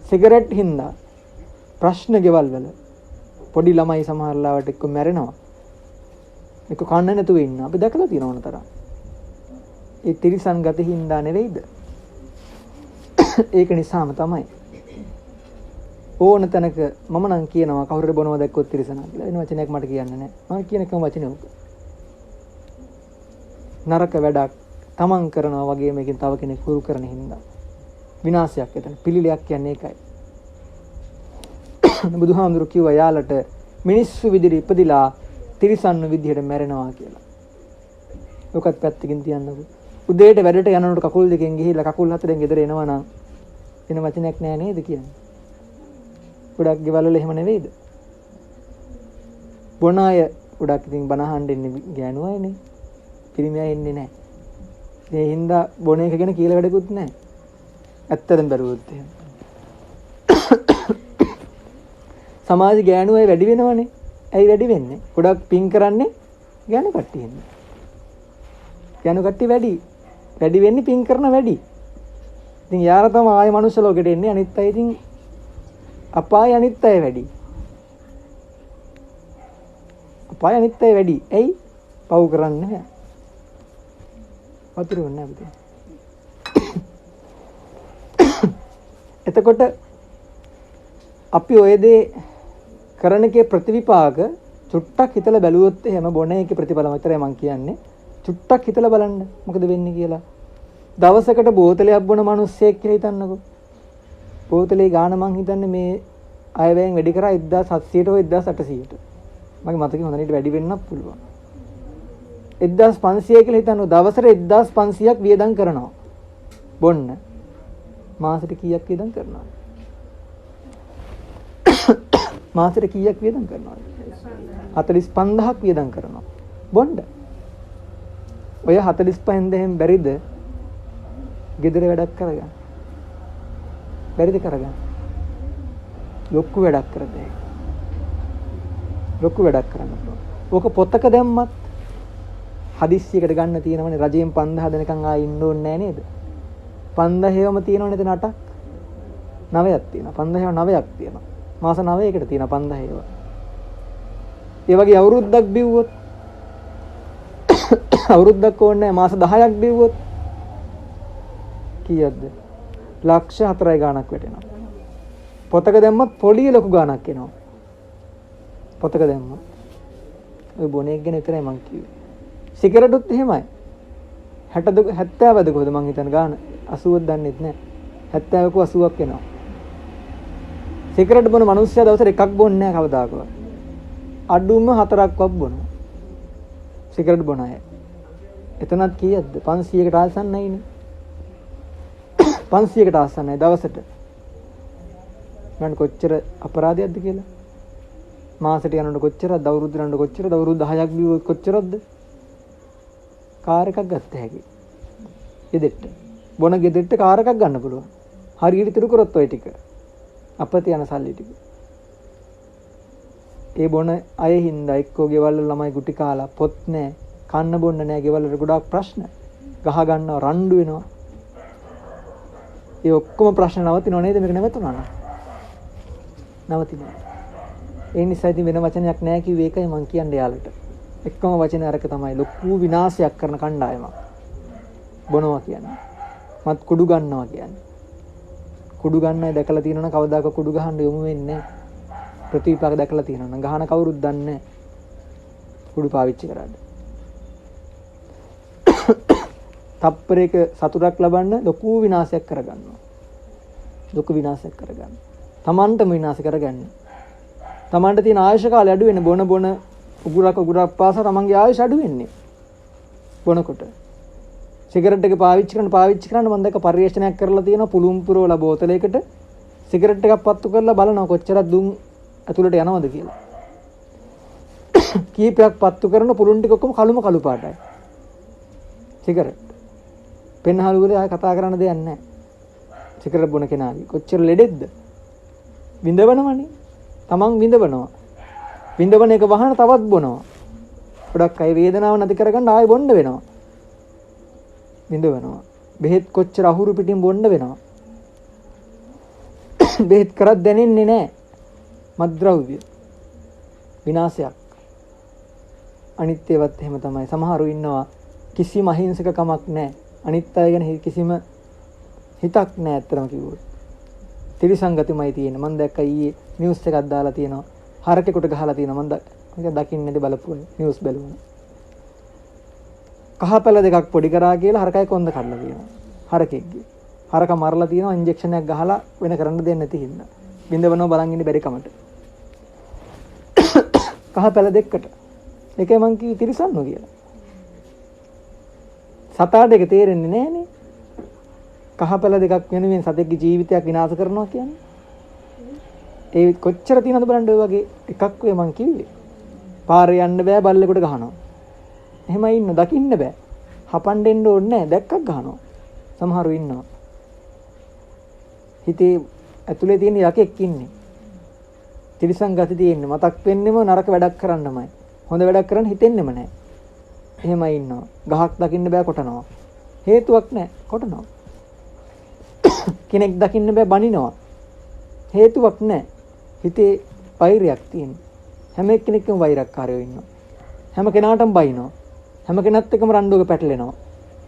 සිගරට් හින්දා ප්‍රශ්න ගෙවල් වල පොඩි ළමයි සමහර ලාවට එක්ක මැරෙනවා. එක කන්න නැතුව ඉන්න. අපි දැකලා තියෙන ඕන තරම්. ඒ තිරිසන් ගති හින්දා නෙවෙයිද? ඒක නිසාම තමයි. ඕන තැනක මම නම් කියනවා කවුරුරි බොනවා දැක්කොත් තිරිසනා කියලා. වෙන වචනයක් මට කියන්න නැහැ. මම කියන එකම වචනේ උක. නරක වැඩක් තමන් කරනවා වගේ මේකෙන් තව කෙනෙක් හුරු කරන හින්දා විනාශයක් එතන. පිළිලයක් කියන්නේ ඒකයි. බුදුහාමුදුරු කිව්වා යාලට මිනිස්සු විදිහට ඉපදිලා තිරිසන් විදිහට මැරෙනවා කියලා. ඔකත් පැත්තකින් තියන්නකෝ. උදේට වැඩට යනකොට කකුල් දෙකෙන් ගිහිල්ලා කකුල් හතරෙන් ගෙදර එනවා නම් වෙන වචනයක් නෑ නේද කියන්නේ. ගොඩක් ගෙවල් වල එහෙම නෙවෙයිද? බොන අය ගොඩක් ඉතින් බණ අහන්න ඉන්නේ ගෑනු අයනේ. පිරිමි අය ඉන්නේ නෑ. ඒ හින්දා බොන එක ගැන කියලා වැඩකුත් නෑ. ඇත්තටම බැලුවොත් එහෙම. සමාජ ගෑනු අය වැඩි වෙනවනේ. ඇයි වැඩි වෙන්නේ? ගොඩක් පින් කරන්නේ ගෑනු කට්ටිය ඉන්නේ. ගෑනු කට්ටිය වැඩි. වැඩි වෙන්නේ පින් කරන වැඩි. ඉතින් යාර තමයි ආයේ මනුස්ස ලෝකෙට එන්නේ. අනිත් අය ඉතින් අපාය අනිත් අය වැඩි. අපාය අනිත් අය වැඩි. ඇයි? පව් කරන්නේ නැහැ. වතුර වුණා පුතේ. එතකොට අපි ඔය දේ කරන එකේ ප්‍රතිවිපාක චුට්ටක් හිතලා බැලුවොත් එහෙම බොන එකේ ප්‍රතිඵල විතරයි මම කියන්නේ. චුට්ටක් හිතලා බලන්න මොකද වෙන්නේ කියලා. දවසකට බෝතලයක් බොන මිනිස්සෙක් කියලා හිතන්නකෝ. බෝතලේ ගාන මං හිතන්නේ මේ අයවැයෙන් වැඩි කරා 1700ට හෝ 1800ට. මගේ මතකෙ හොඳට වැඩි වෙන්නත් පුළුවන්. 1500 කියලා හිතන්න දවසට 1500ක් වියදම් කරනවා. බොන්න. මාසෙට කීයක් වියදම් කරනවද? මාසෙට කීයක් වියදම් කරනවද? 45000ක් වියදම් කරනවා. බොන්න. ඔය 45න් දෙහෙන් බැරිද? ගෙදර වැඩක් කරගන්න. බැරිද කරගන්න? ලොකු වැඩක් කරද? ලොකු වැඩක් කරන්න පුළුවන්. ඕක පොතක දැම්මත් හදිස්සියකට ගන්න තියෙනවනේ රජයෙන් 5000 දෙනකන් ආයෙ ඉන්න ඕනේ නැහැ නේද? 5000ම තියෙනවනේ එතන 8ක්. 9ක් තියෙනවා. 5000 9ක් තියෙනවා. මාස 9කට තියෙනවා 5000. ඒ වගේ අවුරුද්දක් බිව්වොත් අවුරුද්දක් ඕනේ මාස 10ක් බිව්වොත් කීයක්ද? ලක්ෂ 4යි ගාණක් වැටෙනවා. පොතක දැම්මත් පොඩි ලොකු ගාණක් එනවා. පොතක දැම්මත් ඔය බොනේ ගැන විතරයි මං කිව්වේ. සිගරටුත් එහෙමයි. 60 70ද කොහොමද මං හිතන ගාණ 80ක් දන්නෙත් නැහැ. 70ක 80ක් එනවා. සිගරට් බොන මිනිස්සයා දවසට එකක් බොන්නේ නැහැ කවදාකවත්. අඩුම 4ක්වත් බොනවා. සිගරට් බොන අය. එතනත් කීයක්ද? 500කට ආසන්නයිනේ. 500කට ආසන්නයි දවසට. මම කොච්චර අපරාධයක්ද කියලා. මාසෙට යනකොට කොච්චරද? අවුරුද්දට යනකොට කොච්චරද? අවුරුදු 10ක් බිව්වොත් කොච්චරද? කාර් එකක් ගත්ත හැකි. ගෙදෙට්ට. බොන ගෙදෙට්ට කාර් එකක් ගන්න පුළුවන්. හරියට ඉතුරු කරොත් ඔය ටික. අපත යන සල්ලි ටික. ඒ බොන අය හින්දා එක්කෝ ගෙවල් වල ළමයි ගුටි කාලා පොත් නැහැ, කන්න බොන්න නැහැ, ගෙවල් වල ගොඩාක් ප්‍රශ්න. ගහ ගන්නවා, රණ්ඩු වෙනවා. ඒ ඔක්කොම ප්‍රශ්න නවතිනව නේද? මේක නැවතුණා නම්. නවතිනවා. ඒ නිසා ඉතින් වෙන වචනයක් නැහැ කිව්වේ ඒකයි මං කියන්නේ යාළුවට. එක්කම වචනේ අරක තමයි ලොකු විනාශයක් කරන කණ්ඩායමක්. බොනවා කියන්නේ. මත් කුඩු ගන්නවා කියන්නේ. කුඩු ගන්නයි දැකලා තියෙනවනම් කවදාක කුඩු ගහන්න යොමු වෙන්නේ නැහැ. ප්‍රතිවිපාක දැකලා තියෙනවනම් ගහන කවුරුත් දන්නේ නැහැ. කුඩු පාවිච්චි කරන්නේ. තප්පරයක සතුටක් ලබන්න ලොකු විනාශයක් කරගන්නවා. ලොකු විනාශයක් කරගන්න. Tamanටම විනාශ කරගන්න. Tamanට තියෙන ආයුෂ කාලය අඩු වෙන බොන උගුරක් පාසා තමන්ගේ ආයුෂ අඩු වෙන්නේ. බොනකොට. සිගරට් එක පාවිච්චි කරන්න මම දැක්ක පරිශ්‍රණයක් කරලා තියෙනවා පුළුම් පුරවලා බෝතලයකට සිගරට් එකක් පත්තු කරලා බලනවා කොච්චරක් දුම් ඇතුළට යනවද කියලා. කීපයක් පත්තු කරන පුළුන් ටික ඔක්කොම කළු පාටයි. සිගරට්. පෙන්හළු වල ආය කතා කරන්න දෙයක් නැහැ. සිගරට් බොන කෙනාගේ කොච්චර ලෙඩෙක්ද? විඳවනවනේ. තමන් විඳවනවා. විඳවන එක වහන තවත් බොනවා. ගොඩක් අය වේදනාව නැති කරගන්න ආයෙ බොන්න වෙනවා. විඳවනවා. බෙහෙත් කොච්චර අහුරු පිටින් බොන්න වෙනවා. බෙහෙත් කරත් දැනෙන්නේ නැහැ. මත්ද්‍රව්‍ය. විනාශයක්. අනිත් ඒවත් එහෙම තමයි. සමහරු ඉන්නවා කිසිම අහිංසකකමක් නැහැ. අනිත් අය ගැන කිසිම හිතක් නැහැ අත්‍තරම කිව්වොත්. ත්‍රිසංගතමයි තියෙන්නේ. මම දැක්ක ඊයේ නිවුස් එකක් දාලා තියෙනවා. හරකෙකුට ගහලා තියෙනවා. මම දකින්නේ නැති බලපුවා නිවුස් බැලුවා. කහපැල දෙකක් පොඩි කරා කියලා හරකයි කොන්ද කඩලා තියෙනවා. හරකෙක්ගේ. හරක මරලා තියෙනවා ඉන්ජෙක්ෂන් එකක් ගහලා වෙන කරන්න දෙන්නේ නැති හින්දා. බින්දවනව බලන් ඉන්නේ බැරි කමට. කහපැල දෙකකට. ඒකයි මං කිව්වේ තිරිසන්නෝ කියලා. සතාට ඒක තේරෙන්නේ නැහනේ. කහපැල දෙකක් වෙනුවෙන් සතෙක්ගේ ජීවිතයක් විනාශ කරනවා කියන්නේ. ඒ කොච්චර තියෙනවද බලන්න ඔය වගේ එකක් වේ මං කිව්වේ. පාරේ යන්න බෑ බල්ලෙකුට ගහනවා. එහෙමයි ඉන්න දකින්න බෑ. හපන්න දෙන්න ඕනේ නැහැ දැක්කක් ගහනවා. සමහරු ඉන්නවා. හිතේ ඇතුලේ තියෙන යකෙක් ඉන්නේ. තිරිසන් ගති තියෙන්නේ. මතක් වෙන්නෙම නරක වැඩක් කරන්නමයි. හොඳ වැඩක් කරන්න හිතෙන්නෙම නැහැ. එහෙමයි ඉන්නවා. ගහක් දකින්න බෑ කොටනවා. හේතුවක් නැහැ කොටනවා. කෙනෙක් දකින්න බෑ බනිනවා. හේතුවක් නැහැ. හිතේ වෛරයක් තියෙනවා. හැම කෙනෙක්ම වෛරක්කාරයෝ ඉන්නවා. හැම කෙනාටම බයිනවා. හැම කෙනත් එක්කම රණ්ඩුවක පැටලෙනවා.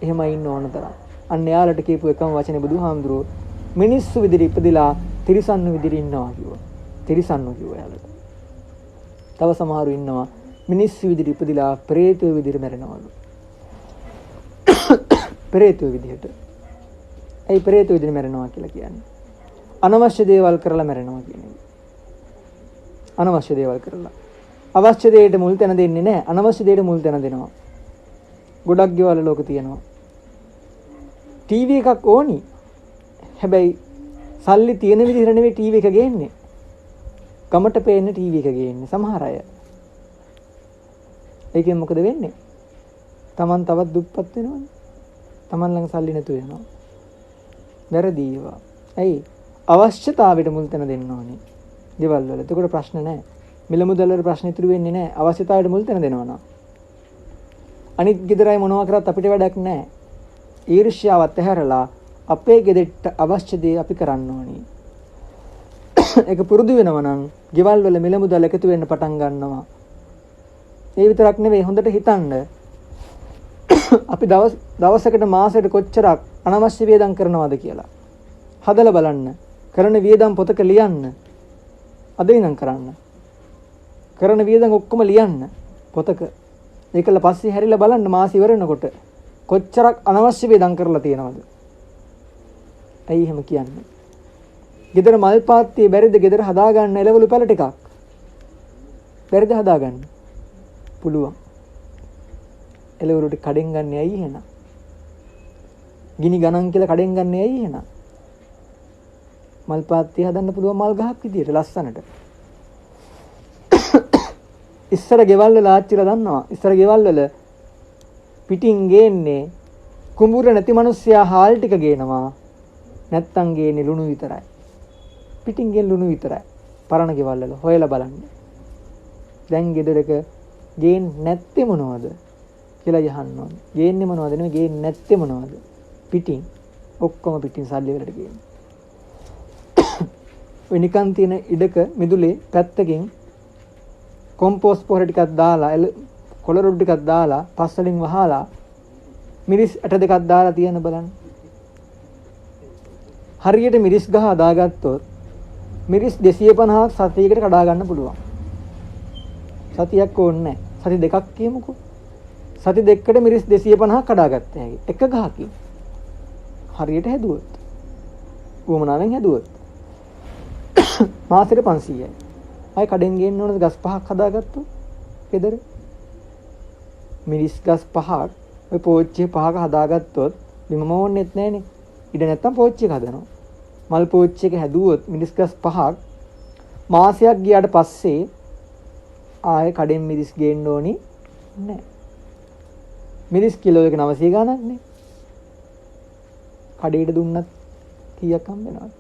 එහෙමයි ඉන්න ඕන තරම්. අන්න යාලට කියපු එකම වචනේ බුදුහාමුදුරුවෝ මිනිස්සු විදිහට ඉපදිලා තිරිසන්නු විදිහට ඉන්නවා කිව්වා. තිරිසන්නු කිව්වා යාලට. තව සමහරු ඉන්නවා මිනිස්සු විදිහට ඉපදිලා ප්‍රේතයෝ විදිහට මැරෙනවලු. ප්‍රේතයෝ විදිහට. ඒ ප්‍රේතයෝ විදිහට මැරෙනවා කියලා කියන්නේ. අනවශ්‍ය දේවල් කරලා මැරෙනවා කියන්නේ. අනවශ්‍ය දේවල් කරලා. අවශ්‍ය දෙයට මුල් තැන දෙන්නේ නැහැ. අනවශ්‍ය දෙයට මුල් තැන දෙනවා. ගොඩක් ගෙවල් ලෝක තියෙනවා. ටීවී එකක් ඕනි. හැබැයි සල්ලි තියෙන විදිහට නෙවෙයි ටීවී එක ගේන්නේ. කමට පේන්න ටීවී එක ගේන්නේ සමහර අය. ඒකෙන් මොකද වෙන්නේ? Taman තවත් දුප්පත් වෙනවනේ. Taman ළඟ සල්ලි නැතු වෙනවා. වැරදි ඒවා. ඇයි? අවශ්‍යතාවයට මුල් තැන දෙන්න ඕනේ. ගෙවල් වල. එතකොට ප්‍රශ්න නැහැ. මිල මුදල් වල ප්‍රශ්න ඉතුරු වෙන්නේ නැහැ. අවශ්‍යතාවයට මුල් තැන දෙනවා නම්. අනිත් ගෙදරයි මොනවා කරත් අපිට වැඩක් නැහැ. ඊර්ෂ්‍යාවත් ඇහැරලා අපේ ගෙදරට අවශ්‍ය දේ අපි කරන්න ඕනේ. ඒක පුරුදු වෙනවා නම් ගෙවල් වල මිල මුදල් එකතු වෙන්න පටන් ගන්නවා. ඒ විතරක් නෙවෙයි හොඳට හිතන්න. අපි දවසකට මාසෙකට කොච්චරක් අනවශ්‍ය වියදම් කරනවද කියලා. හදලා බලන්න. කරන වියදම් පොතක ලියන්න. අද ඉඳන් කරන්න. කරන වියදම් ඔක්කොම ලියන්න පොතක. ඒකල පස්සේ හැරිලා බලන්න මාස ඉවර වෙනකොට කොච්චරක් අනවශ්‍ය වියදම් කරලා තියෙනවද? ඇයි එහෙම කියන්නේ? ගෙදර මල් පාත්තිය බැරිද ගෙදර හදාගන්න එළවලු පැල ටිකක්? බැරිද හදාගන්න? පුළුවන්. එළවලු ටික කඩෙන් ගන්න ඇයි එහෙනම්? ගිනි ගණන් කියලා කඩෙන් ගන්න ඇයි එහෙනම්? මල් පාත්තිය හදන්න පුළුවන් මල් ගහක් විදියට ලස්සනට. ඉස්සර ගෙවල් වල ආච්චිලා දන්නවා. ඉස්සර ගෙවල් වල පිටින් ගේන්නේ කුඹුර නැති මිනිස්සයා හාල් ටික ගේනවා. නැත්තම් ගේන්නේ ලුණු විතරයි. පිටින් ගෙන ලුණු විතරයි. පරණ ගෙවල් වල හොයලා බලන්න. දැන් ගෙදරක ගේන්නේ නැත්තේ මොනවද කියලා යහන්න ඕනේ. ගේන්නේ මොනවද නෙමෙයි ගේන්නේ නැත්තේ මොනවද? පිටින්. ඔක්කොම පිටින් සල්ලි වලට ගේන්නේ. ඔය නිකන් තියෙන ඉඩක මිදුලේ පැත්තකින් කොම්පෝස්ට් පොහොර ටිකක් දාලා කොළ රොඩු ටිකක් දාලා පස් වලින් වහලා මිරිස් ඇට දෙකක් දාලා තියන්න බලන්න. හරියට මිරිස් ගහ හදාගත්තොත් මිරිස් 250ක් සතියකට කඩා ගන්න පුළුවන්. සතියක් ඕනේ නැහැ. සති දෙකක් කියමුකෝ. සති දෙකකට මිරිස් 250ක් කඩා ගත්ත හැකි. එක ගහකින්. හරියට හැදුවොත්. වුමනාවෙන් හැදුවොත්. මාසෙට 500යි. අය කඩෙන් ගේන්න ඕනද ගස් පහක් හදාගත්තොත්? ගෙදර. මිරිස් ගස් පහක් ඔය පෝච්චිය පහක හදාගත්තොත් බිමම ඕනෙත් නැහනේ. ඉඩ නැත්තම් පෝච්චියක හදනවා. මල් පෝච්චියක හැදුවොත් මිරිස් ගස් පහක් මාසයක් ගියාට පස්සේ ආයේ කඩෙන් මිරිස් ගේන්න ඕනි නැහැ. මිරිස් කිලෝ එක 900 ගාණක් නේ. කඩේට දුන්නත් කීයක් හම්බ වෙනවද?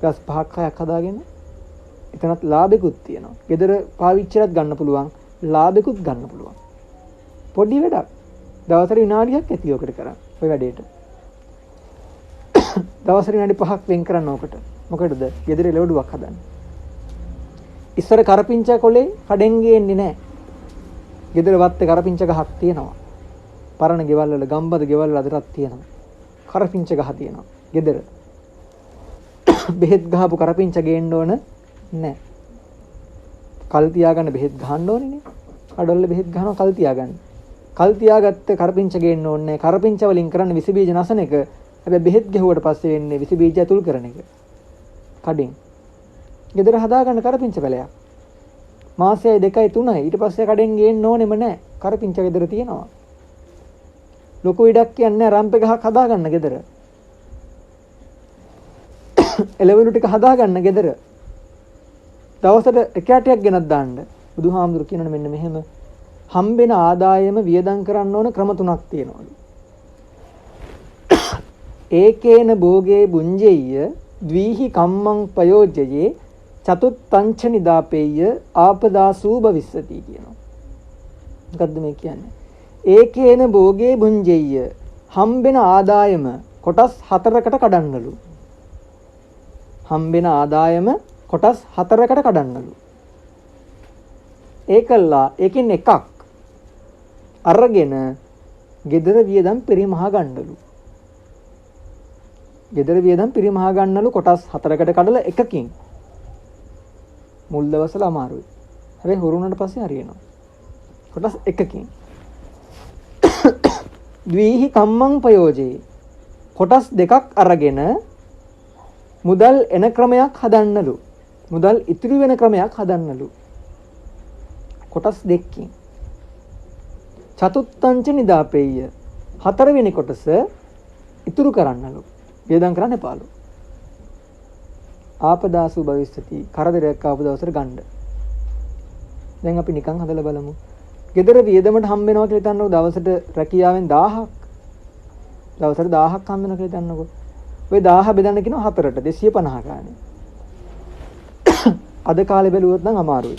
ගස් පහක් හයක් හදාගෙන එතනත් ලාභෙකුත් තියෙනවා. ගෙදර පාවිච්චියට ගන්න පුළුවන්, ලාභෙකුත් ගන්න පුළුවන්. පොඩි වැඩක්. දවසට විනාඩියක් ඇති ඔකට කරන්න. ඔය වැඩේට. දවසට විනාඩි 5ක් වෙන් කරන්න ඕකට. මොකටද? ගෙදර එළවඩුවක් හදන්න. ඉස්සර කරපිංචා කොලේ කඩෙන් ගේන්නේ නැහැ. ගෙදර වත්තේ කරපිංචා ගහක් තියෙනවා. පරණ ගෙවල් වල ගම්බද ගෙවල් වල අදටත් තියෙනවා. කරපිංචා ගහ තියෙනවා. ගෙදර. බෙහෙත් ගහපු කරපිංචා ගේන්න ඕන නැහැ. කල් තියාගන්න බෙහෙත් ගහන්න ඕනේනේ. කඩවල බෙහෙත් ගහනවා කල් තියාගන්න. කල් තියාගත්ත කරපිංචා ගේන්න ඕනේ නැහැ. කරපිංචා වලින් කරන්නේ විස බීජ නැසන එක. හැබැයි බෙහෙත් ගැහුවට පස්සේ වෙන්නේ විස බීජ ඇතුල් කරන එක. කඩෙන්. ගෙදර හදාගන්න කරපිංචා පැලයක්. මාසෙයි 2යි 3යි ඊට පස්සේ කඩෙන් ගේන්න ඕනෙම නැහැ. කරපිංචා ගෙදර තියෙනවා. ලොකු ඉඩක් කියන්නේ රම්පේ ගහක් හදාගන්න ගෙදර. එළවලු ටික හදාගන්න ගෙදර. දවසට එක ඇටයක් ගෙනත් දාන්න. බුදුහාමුදුරු කියනනේ මෙන්න මෙහෙම හම්බෙන ආදායම වියදම් කරන්න ඕන ක්‍රම 3ක් තියෙනවලු. ඒකේන භෝගේ බුඤ්ජෙය්‍ය ද්විහි කම්මං පයෝජ්‍යයේ චතුත්තංච නිදාපේය ආපදාසූ භවිස්සති කියනවා. මොකද්ද මේ කියන්නේ? ඒකේන භෝගේ බුඤ්ජෙය්‍ය හම්බෙන ආදායම කොටස් 4කට කඩන්නලු. හම්බෙන ආදායම කොටස් 4කට කඩන්නලු. ඒකල්ලා ඒකෙන් එකක් අරගෙන gedara වියදම් පරිමහ ගන්නලු. gedara වියදම් පරිමහ ගන්නලු කොටස් 4කට කඩලා එකකින්. මුල් දවසල අමාරුයි. හැබැයි හුරුුණාට පස්සේ හරියනවා. කොටස් එකකින්. ද්විහි කම්මං පයෝජේ කොටස් දෙකක් අරගෙන මුදල් එන ක්‍රමයක් හදන්නලු. මුදල් ඉතිරි වෙන ක්‍රමයක් හදන්නලු. කොටස් දෙකකින්. චතුත්තංච නිදාපේය හතරවෙනි කොටස ඉතුරු කරන්නලු. වියදම් කරන්න එපාලු. ආපදාසු භවිස්සති කරදරයක් ආපු දවසට ගන්න. දැන් අපි නිකන් හදලා බලමු. gedara වියදමට හම්බ වෙනවා කියලා හිතන්නකො දවසට රැකියාවෙන් 1000ක්. දවසට 1000ක් හම්බ වෙනවා කියලා හිතන්නකො. ඔය 1000 බෙදන්න කියනවා 4ට 250 ගානේ. අද කාලේ බැලුවොත් නම් අමාරුයි.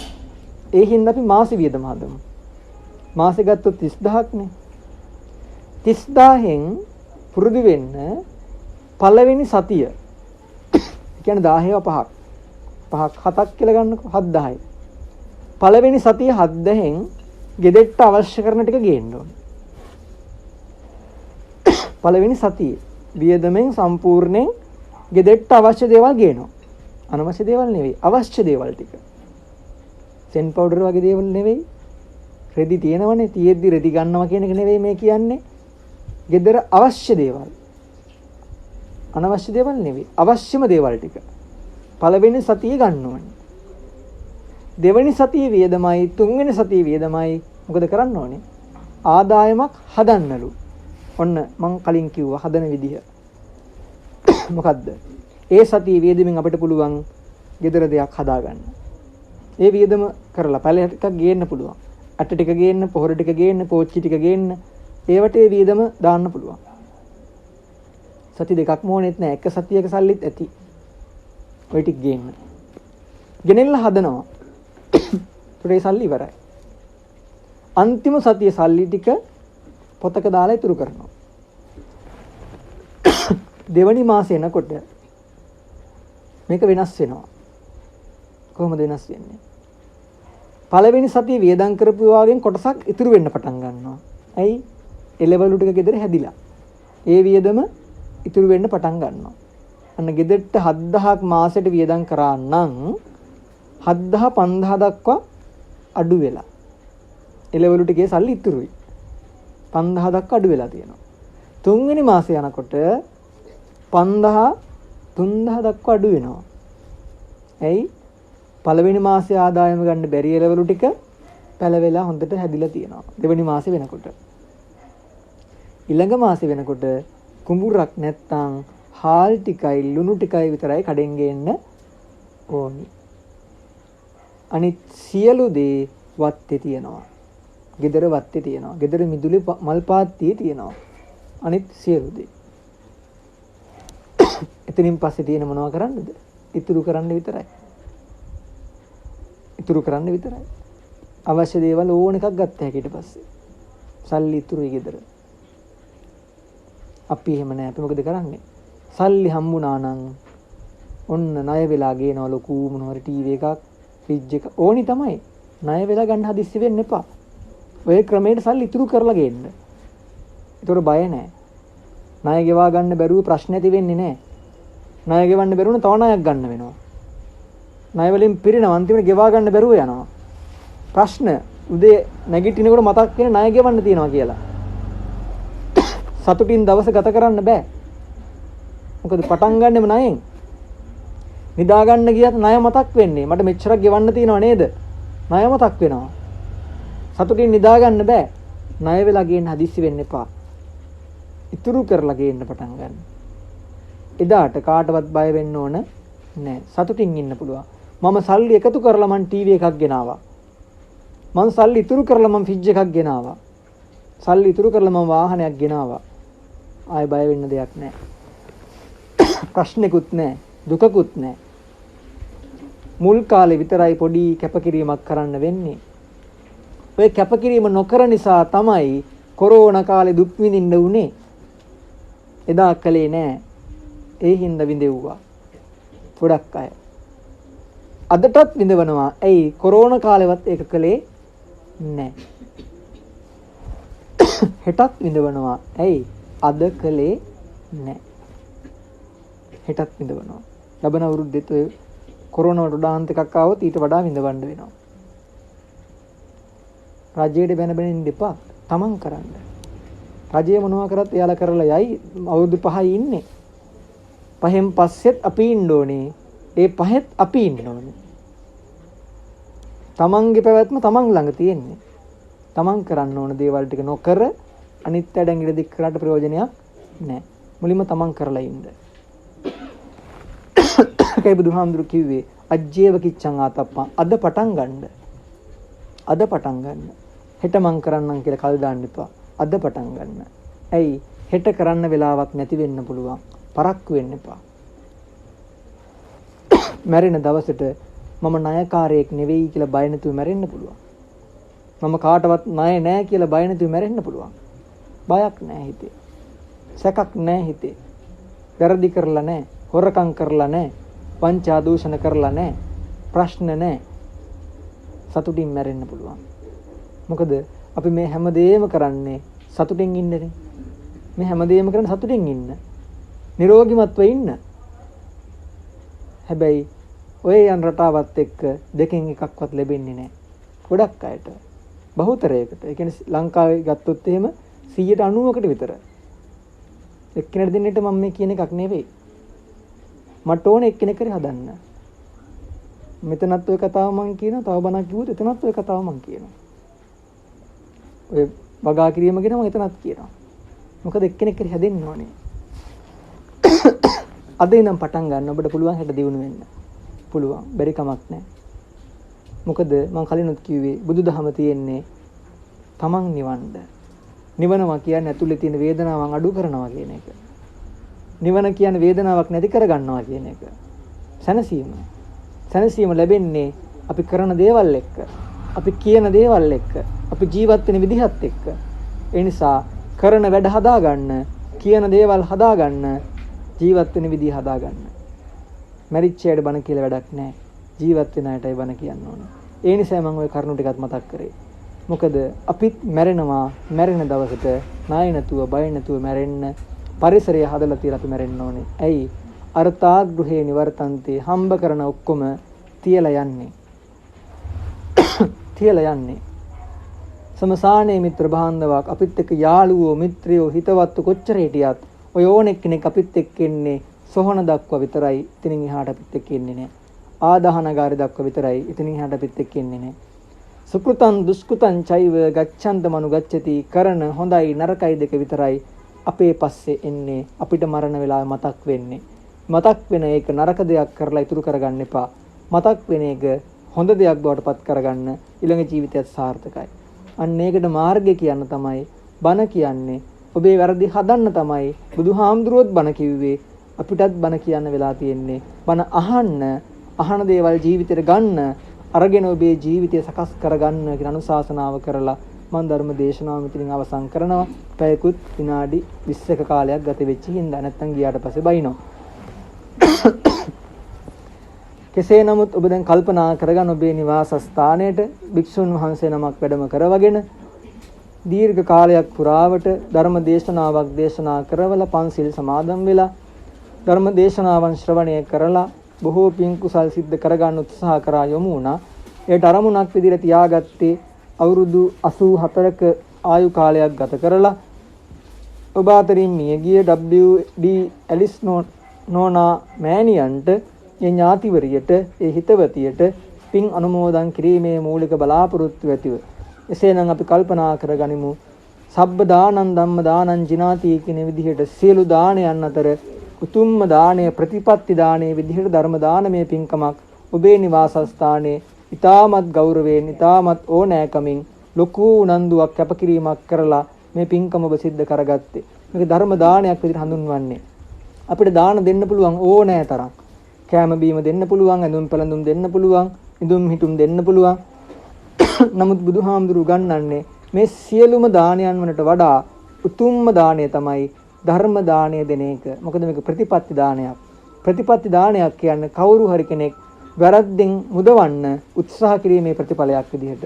ඒ හින්දා අපි මාසෙ වියදම හදමු. මාසෙ ගත්තොත් 30000ක්නේ. 30000න් පුරුදු වෙන්න පළවෙනි සතිය. කියන්නේ 10 5ක්. 7ක් කියලා ගන්නකො 7000යි. පළවෙනි සතිය 7000න් ගෙදෙට්ට අවශ්‍ය කරන ටික ගේන්න ඕනේ. පළවෙනි සතියේ වියදමෙන් සම්පූර්ණයෙන් ගෙදෙට්ට අවශ්‍ය දේවල් ගේනවා. අනවශ්‍ය දේවල් නෙවෙයි, අවශ්‍ය දේවල් ටික. සෙන් පවුඩර් වගේ දේවල් නෙවෙයි. රෙදි තියෙනවනේ, තියෙද්දි රෙදි ගන්නවා කියන එක නෙවෙයි මේ කියන්නේ. ගෙදර අවශ්‍ය දේවල්. අනවශ්‍ය දේවල් නෙවෙයි, අවශ්‍යම දේවල් ටික. පළවෙනි සතියේ ගන්න ඕනේ. දෙවෙනි සතියේ වියදමයි, තුන්වෙනි සතියේ වියදමයි මොකද කරන්න ඕනේ? ආදායමක් හදන්නලු. ඔන්න මං කලින් කිව්වා හදන විදිහ. මොකද්ද? ඒ සතියේ වියදමින් අපිට පුළුවන් ගෙදර දෙයක් හදාගන්න. ඒ වියදම කරලා පැල ටිකක් ගේන්න පුළුවන්. අට ටික ගේන්න, පොහොර ටික ගේන්න, පෝච්චි ටික ගේන්න. ඒවට ඒ වියදම දාන්න පුළුවන්. සති දෙකක් මොනෙත් නෑ. එක සතියක සල්ලිත් ඇති. ඔය ටික ගේන්න. ගෙනෙල්ල හදනවා. ඒ සල්ලි ඉවරයි. අන්තිම සතියේ සල්ලි ටික පොතක දාලා ඉතුරු කරනවා. දෙවනි මාසේ එනකොට මේක වෙනස් වෙනවා. කොහොමද වෙනස් වෙන්නේ? පළවෙනි සතියේ වියදම් කරපු වාගෙන් කොටසක් ඉතුරු වෙන්න පටන් ගන්නවා. ඇයි? එලෙවලු ටික ගෙදර හැදිලා. ඒ වියදම ඉතුරු වෙන්න පටන් ගන්නවා. අන්න ගෙදරට 7000ක් මාසෙට වියදම් කරා නම් 7000 5000 දක්වා අඩු වෙලා. එලෙවලු ටිකේ සල්ලි ඉතුරුයි. 5000 දක්වා අඩු වෙලා තියෙනවා. තුන්වෙනි මාසේ යනකොට 5000 3000 දක්වා අඩු වෙනවා. ඇයි? පළවෙනි මාසේ ආදායම ගන්න බැරි ලෙවලු ටික පැලවෙලා හොඳට හැදිලා තියෙනවා. දෙවෙනි මාසේ වෙනකොට. ඊළඟ මාසේ වෙනකොට කුඹුරක් නැත්තම් හාල් ටිකයි ලුණු ටිකයි විතරයි කඩෙන් ගේන්න ඕනි. අනිත් සියලු දේ වත්තේ තියෙනවා. ගෙදර වත්තේ තියෙනවා. ගෙදර මිදුලේ මල් පාත්තියේ තියෙනවා. අනිත් සියලු දේ. එතනින් පස්සේ තියෙන මොනව කරන්නද? ඉතුරු කරන්න විතරයි. ඉතුරු කරන්න විතරයි. අවශ්‍ය දේවල් ඕන එකක් ගත්ත හැකි ඊට පස්සේ. සල්ලි ඉතුරුයි ගෙදර. අපි එහෙම නෑ. අපි මොකද කරන්නේ? සල්ලි හම්බුණා නම් ඔන්න ණය වෙලා ගේනවා ලොකු මොනවාරි ටීවී එකක්, ෆ්‍රිජ් එක ඕනි තමයි. ණය වෙලා ගන්න හදිස්සි වෙන්න එපා. ඔය ක්‍රමයට සල්ලි ඉතුරු කරලා ගේන්න. ඒතකොට බය නෑ. ණය ගෙවා ගන්න බැරුව ප්‍රශ්න ඇති වෙන්නේ නෑ. ණය ගෙවන්න බැරුණ තව ණයක් ගන්න වෙනවා. ණය වලින් පිරෙනවා අන්තිමට ගෙවා ගන්න බැරුව යනවා. ප්‍රශ්න උදේ නැගිටිනකොට මතක් වෙන ණය ගෙවන්න තියෙනවා කියලා. සතුටින් දවස ගත කරන්න බෑ. මොකද පටන් ගන්නෙම ණයෙන්. නිදා ගන්න ගියත් ණය මතක් වෙන්නේ. මට මෙච්චරක් ගෙවන්න තියෙනව නේද? ණය මතක් වෙනවා. සතුටින් නිදා ගන්න බෑ. ණය වෙලා ගේන්න හදිස්සි වෙන්න එපා. ඉතුරු කරලා ගේන්න පටන් ගන්න. එදාට කාටවත් බය වෙන්න ඕන නෑ. සතුටින් ඉන්න පුළුවන්. මම සල්ලි එකතු කරලා මං ටීවී එකක් ගෙනාවා. මං සල්ලි ඉතුරු කරලා මං ෆ්‍රිජ් එකක් ගෙනාවා. සල්ලි ඉතුරු කරලා මං වාහනයක් ගෙනාවා. ආයෙ බය වෙන්න දෙයක් නෑ. ප්‍රශ්නෙකුත් නෑ. දුකකුත් නෑ. මුල් කාලේ විතරයි පොඩි කැපකිරීමක් කරන්න වෙන්නේ. ඔය කැපකිරීම නොකර නිසා තමයි කොරෝනා කාලේ දුක් විඳින්න උනේ. එදා කලේ නෑ. ඒ හින්දා විඳෙව්වා. ගොඩක් අය. අදටත් විඳවනවා. ඇයි? කොරෝනා කාලෙවත් ඒක කලේ නෑ. හෙටත් විඳවනවා. ඇයි? අද කලේ නෑ. හෙටත් විඳවනවා. ලබන අවුරුද්දෙත් ඔය කොරෝනා වඩාන්ත එකක් ආවොත් ඊට වඩා විඳවන්න වෙනවා. රජයට බැන බැන ඉන්න එපා. තමන් කරන්න. රජය මොනවා කරත් එයාලා කරලා යයි. අවුරුදු 5යි ඉන්නේ. 5න් පස්සෙත් අපි ඉන්න ඕනේ. ඒ 5ත් අපි ඉන්න ඕනේ. තමන්ගේ පැවැත්ම තමන් ළඟ තියෙන්නේ. තමන් කරන්න ඕන දේවල් ටික නොකර අනිත් අය ඩැංගිල දික් කරාට ප්‍රයෝජනයක් නැහැ. මුලින්ම තමන් කරලා ඉන්න. ඒකයි බුදුහාමුදුරු කිව්වේ අජ්ජේව කිච්ඡං ආතප්පං. අද පටන් ගන්න. අද පටන් ගන්න. හෙට මං කරන්නම් කියලා කල් දාන්න එපා. අද පටන් ගන්න. ඇයි? හෙට කරන්න වෙලාවක් නැති වෙන්න පුළුවන්. පරක්කු වෙන්න එපා. මැරෙන දවසට මම ණයකාරයෙක් නෙවෙයි කියලා බය නැතුව මැරෙන්න පුළුවන්. මම කාටවත් ණය නැහැ කියලා බය නැතුව මැරෙන්න පුළුවන්. බයක් නැහැ හිතේ. සැකක් නැහැ හිතේ. වැරදි කරලා නැහැ. හොරකම් කරලා නැහැ. වංචා දූෂණ කරලා නැහැ. ප්‍රශ්න නැහැ. සතුටින් මැරෙන්න පුළුවන්. මොකද අපි මේ හැමදේම කරන්නේ සතුටින් ඉන්නනේ. මේ හැමදේම කරන්නේ සතුටින් ඉන්න. නිරෝගීමත්ව ඉන්න. හැබැයි ඔය යන රටාවත් එක්ක දෙකෙන් එකක්වත් ලැබෙන්නේ නැහැ. ගොඩක් අයට. බහුතරයකට. ඒ කියන්නේ ලංකාවේ ගත්තොත් එහෙම 90%කට විතර. එක්කෙනෙක් දෙන්නට මම මේ කියන එකක් නෙවෙයි. මට ඕනේ එක්කෙනෙක් කරේ හදන්න. මෙතනත් ඔය කතාව මම කියනවා, තව බණක් කිව්වොත් එතනත් ඔය කතාව මම කියනවා. ඔය වගා කිරීම ගැන මම එතනත් කියනවා. මොකද එක්කෙනෙක් කරේ හැදෙන්න ඕනේ. අද ඉඳන් පටන් ගන්න ඔබට පුළුවන් හෙට දිනු වෙන්න. පුළුවන්. බැරි කමක් නැහැ. මොකද මම කලිනුත් කිව්වේ බුදුදහම තියෙන්නේ තමන් නිවන්න. නිවනවා කියන්නේ ඇතුලේ තියෙන වේදනාවන් අඩු කරනවා කියන එක. නිවන කියන්නේ වේදනාවක් නැති කරගන්නවා කියන එක. සැනසීම. සැනසීම ලැබෙන්නේ අපි කරන දේවල් එක්ක. අපි කියන දේවල් එක්ක. අපි ජීවත් වෙන විදිහත් එක්ක. ඒ නිසා කරන වැඩ හදාගන්න, කියන දේවල් හදාගන්න, ජීවත් වෙන විදිහ හදාගන්න. මැරිච්ච අයට බණ කියලා වැඩක් නැහැ. ජීවත් වෙන අයටයි බණ කියන්න ඕනේ. ඒ නිසා මම ওই කරුණු ටිකත් මතක් කරේ. මොකද අපිත් මැරෙනවා. මැරෙන දවසට ණය නැතුව, බය නැතුව මැරෙන්න පරිසරය හදලා තියලා අපි මැරෙන්න ඕනේ. ඇයි? අර්ථාග්‍රහේ නිවර්තන්තේ හම්බ කරන ඔක්කොම තියලා යන්නේ. තියලා යන්නේ. සමසානේ මිත්‍ර බාන්ධවක් අපිත් එක්ක යාළුවෝ, මිත්‍රයෝ, හිතවත්තු කොච්චර හිටියත් ඔය ඕනෙක් කෙනෙක් අපිත් එක්ක ඉන්නේ සොහන දක්වා විතරයි. ඉතින් එහාට අපිත් එක්ක ඉන්නේ නැහැ. ආදාහනගාරය දක්වා විතරයි. ඉතින් එහාට අපිත් එක්ක ඉන්නේ නැහැ. සුකෘතං දුෂ්කෘතං චෛව ගච්ඡන්ත මනුගච්ඡති කරන හොඳයි නරකයි දෙක විතරයි අපේ පස්සේ එන්නේ. අපිට මරණ වෙලාවේ මතක් වෙන්නේ. මතක් වෙන එක නරක දෙයක් කරලා ඉතුරු කරගන්න එපා. මතක් වෙන එක හොඳ දෙයක් බවට පත් කරගන්න ඊළඟ ජීවිතයත් සාර්ථකයි. අන්න ඒකට මාර්ගය කියන්න තමයි බණ කියන්නේ. ඔබේ වැරදි හදන්න තමයි බුදුහාමුදුරුවොත් බණ කිව්වේ. අපිටත් බණ කියන්න වෙලා තියෙන්නේ. බණ අහන්න, අහන දේවල් ජීවිතේට ගන්න, අරගෙන ඔබේ ජීවිතය සකස් කරගන්න කියන අනුශාසනාව කරලා මම ධර්ම දේශනාව මෙතනින් අවසන් කරනවා. පැයකුත් විනාඩි 20ක කාලයක් ගත වෙච්ච හින්දා නැත්තම් ගියාට පස්සේ බයිනෝ. කෙසේ නමුත් ඔබ දැන් කල්පනා කරගන්න ඔබේ නිවාස ස්ථානයේට භික්ෂුන් වහන්සේ නමක් වැඩම කරවගෙන දීර්ඝ කාලයක් පුරාවට ධර්ම දේශනාවක් දේශනා කරවලා පන්සිල් සමාදන් වෙලා ධර්ම දේශනාවන් ශ්‍රවණය කරලා බොහෝ පින් කුසල් සිද්ධ කරගන්න උත්සාහ කරා යොමු වුණා. ඒට අරමුණක් විදිහට තියාගත්තේ අවුරුදු 84ක ආයු කාලයක් ගත කරලා ඔබ අතරින් මියගිය WD ඇලිස් නෝනා මෑණියන්ට ඒ ඥාතිවරියට ඒ හිතවතියට පින් අනුමෝදන් කිරීමේ මූලික බලාපොරොත්තු ඇතිව එසේනම් අපි කල්පනා කරගනිමු සබ්බ දානං ධම්ම දානං ජිනාති කියන විදිහට සියලු දානයන් අතර උතුම්ම දාණය ප්‍රතිපත්ති දාණයේ විදිහට ධර්ම දානමය පින්කමක් ඔබේ නිවාසස්ථානයේ ඊටමත් ගෞරවයෙන් ඊටමත් ඕනෑකමින් ලොකු උනන්දුවක් කැපකිරීමක් කරලා මේ පින්කම ඔබ සිද්ධ කරගත්තේ. මේක ධර්ම දානයක් විදිහට හඳුන්වන්නේ. අපිට දාන දෙන්න පුළුවන් ඕනෑ තරම්. කෑම බීම දෙන්න පුළුවන්, ඇඳුම් පැළඳුම් දෙන්න පුළුවන්, ඉදුම් හිටුම් දෙන්න පුළුවන්. නමුත් බුදුහාමුදුරු ගන්නන්නේ මේ සියලුම දානයන් වලට වඩා උතුම්ම දාණය තමයි ධර්ම දාණය දෙන එක. මොකද මේක ප්‍රතිපත්ති දානයක්. ප්‍රතිපත්ති දානයක් කියන්නේ කවුරු හරි කෙනෙක් වැරද්දෙන් මුදවන්න උත්සාහ කිරීමේ ප්‍රතිඵලයක් විදිහට.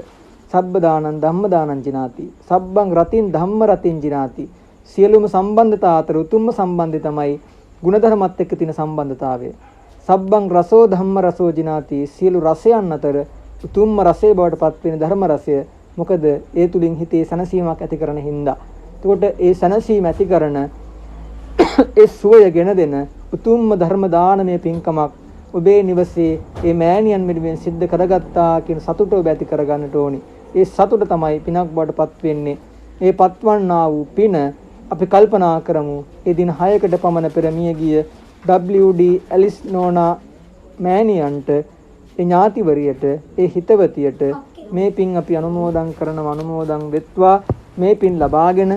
සබ්බ දානං ධම්ම දානං ජිනාති. සබ්බං රතින් ධම්ම රතින් ජිනාති. සියලුම සම්බන්ධතා අතර උතුම්ම සම්බන්ධය තමයි ගුණධර්මත් එක්ක තියෙන සම්බන්ධතාවය. සබ්බං රසෝ ධම්ම රසෝ ජිනාති. සියලු රසයන් අතර උතුම්ම රසය බවට පත් වෙන ධර්ම රසය. මොකද ඒ තුලින් හිතේ සනසීමක් ඇති කරන හින්දා. එතකොට ඒ සනසීම ඇති කරන ඒ සුවය ගෙන දෙන උතුම්ම ධර්ම දානමය පින්කමක් ඔබේ නිවසේ මේ මෑණියන් මෙලිවෙන් සිද්ධ කරගත්තා කියන සතුට ඔබ ඇති කරගන්නට ඕනි. ඒ සතුට තමයි පිනක් බවට පත් වෙන්නේ. ඒ පත්වන්නා වූ පින අපි කල්පනා කරමු. ඒ දින 6කට පමණ පෙර මිය ගිය WD ඇලිස් නෝනා මෑණියන්ට ඒ ඥාතිවරියට ඒ හිතවතියට මේ පින් අපි අනුමෝදන් කරනවා. අනුමෝදන් වෙත්වා මේ පින් ලබාගෙන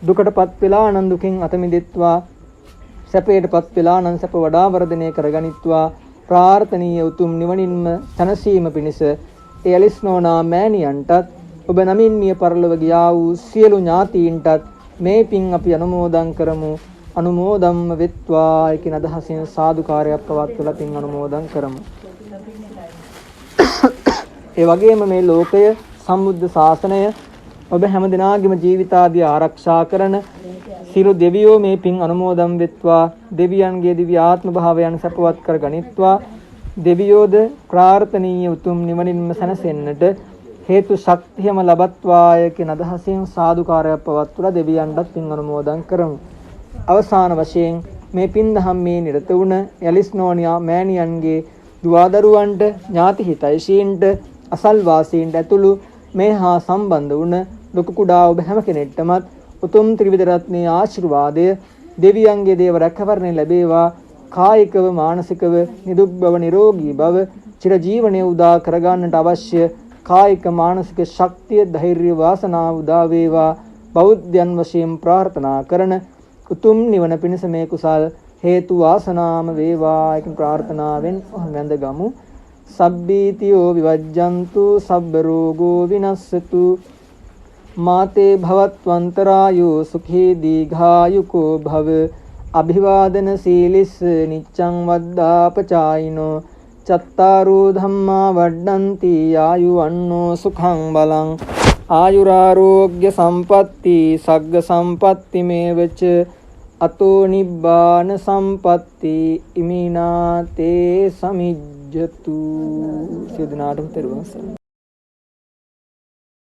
දුකටපත් වෙලා ආනන්ද දුකින් අත මිදෙත්වා සැපයටපත් වෙලා ආනන්ද සැප වඩා වර්ධනය කරගනිත්වා ප්‍රාර්ථනීය උතුම් නිවනින්ම සැනසීම පිණිස ඒ ඇලිස් නෝනා මෑණියන්ටත් ඔබ නමින් මිය පරලොව ගියා වූ සියලු ඥාතීන්ටත් මේ පින් අපි අනුමෝදන් කරමු. අනුමෝදම්ම වෙත්වා කියන අදහසින් සාදුකාරයක් පවත්වලා පින් අනුමෝදන් කරමු. ඒ වගේම මේ ලෝකය සම්බුද්ධ ශාසනය ඔබ හැම දිනාගේම ජීවිතාදී ආරක්ෂා කරන සියලු දෙවියෝ මේ පින් අනුමෝදන් වෙත්වා. දෙවියන්ගේ දිව්‍ය ආත්ම භාවයන් සපවත් කර ගනිත්වා. දෙවියෝද ප්‍රාර්ථනීය උතුම් නිවනින්ම සැනසෙන්නට හේතු ශක්තියම ලබත්වාය කියන අදහසින් සාදුකාරයක් පවත්වලා දෙවියන්ටත් පින් අනුමෝදන් කරමු. අවසාන වශයෙන් මේ පින් දහම්මේ නිරත වුණ යලිස්නෝනියා මෑණියන්ගේ දුවදරුවන්ට ඥාති හිතයිශීන්ට අසල්වාසීන්ට ඇතුළු මේ හා සම්බන්ධ වුණ ලොකු කුඩා ඔබ හැම කෙනෙක්ටමත් උතුම් ත්‍රිවිධ රත්නයේ ආශිර්වාදය දෙවියන්ගේ දේව රැකවරණය ලැබේවා. කායිකව මානසිකව නිදුක් බව නිරෝගී බව චිරජීවනයේ උදා කරගන්නට අවශ්‍ය කායික මානසික ශක්තිය ධෛර්ය වාසනාව උදා වේවා. බෞද්ධයන් වශයෙන් ප්‍රාර්ථනා කරන උතුම් නිවන පිණිස මේ කුසල් හේතු වාසනාම වේවා කියන ප්‍රාර්ථනාවෙන් වැඳ ගමු. සබ්බීතියෝ විවජ්ජන්තු සබ්බ රෝගෝ විනස්සතු මාතේ භවත්වන්තරායෝ සුඛී දීඝායුකෝ භව අභිවාදන සීලිස්ස නිච්ඡං වද්දාපචායිනෝ චත්තාරෝ ධම්මා වඩ්ඩಂತಿ ආයුවන්නෝ සුඛං බලං ආයුරාෝග්‍ය සම්පatti සග්ග සම්පatti මේවච අතෝ නිබ්බාන සම්පatti ඉමිනාතේ සමිජ්ජතු සියදනාටම තෙරුවන් සරණයි.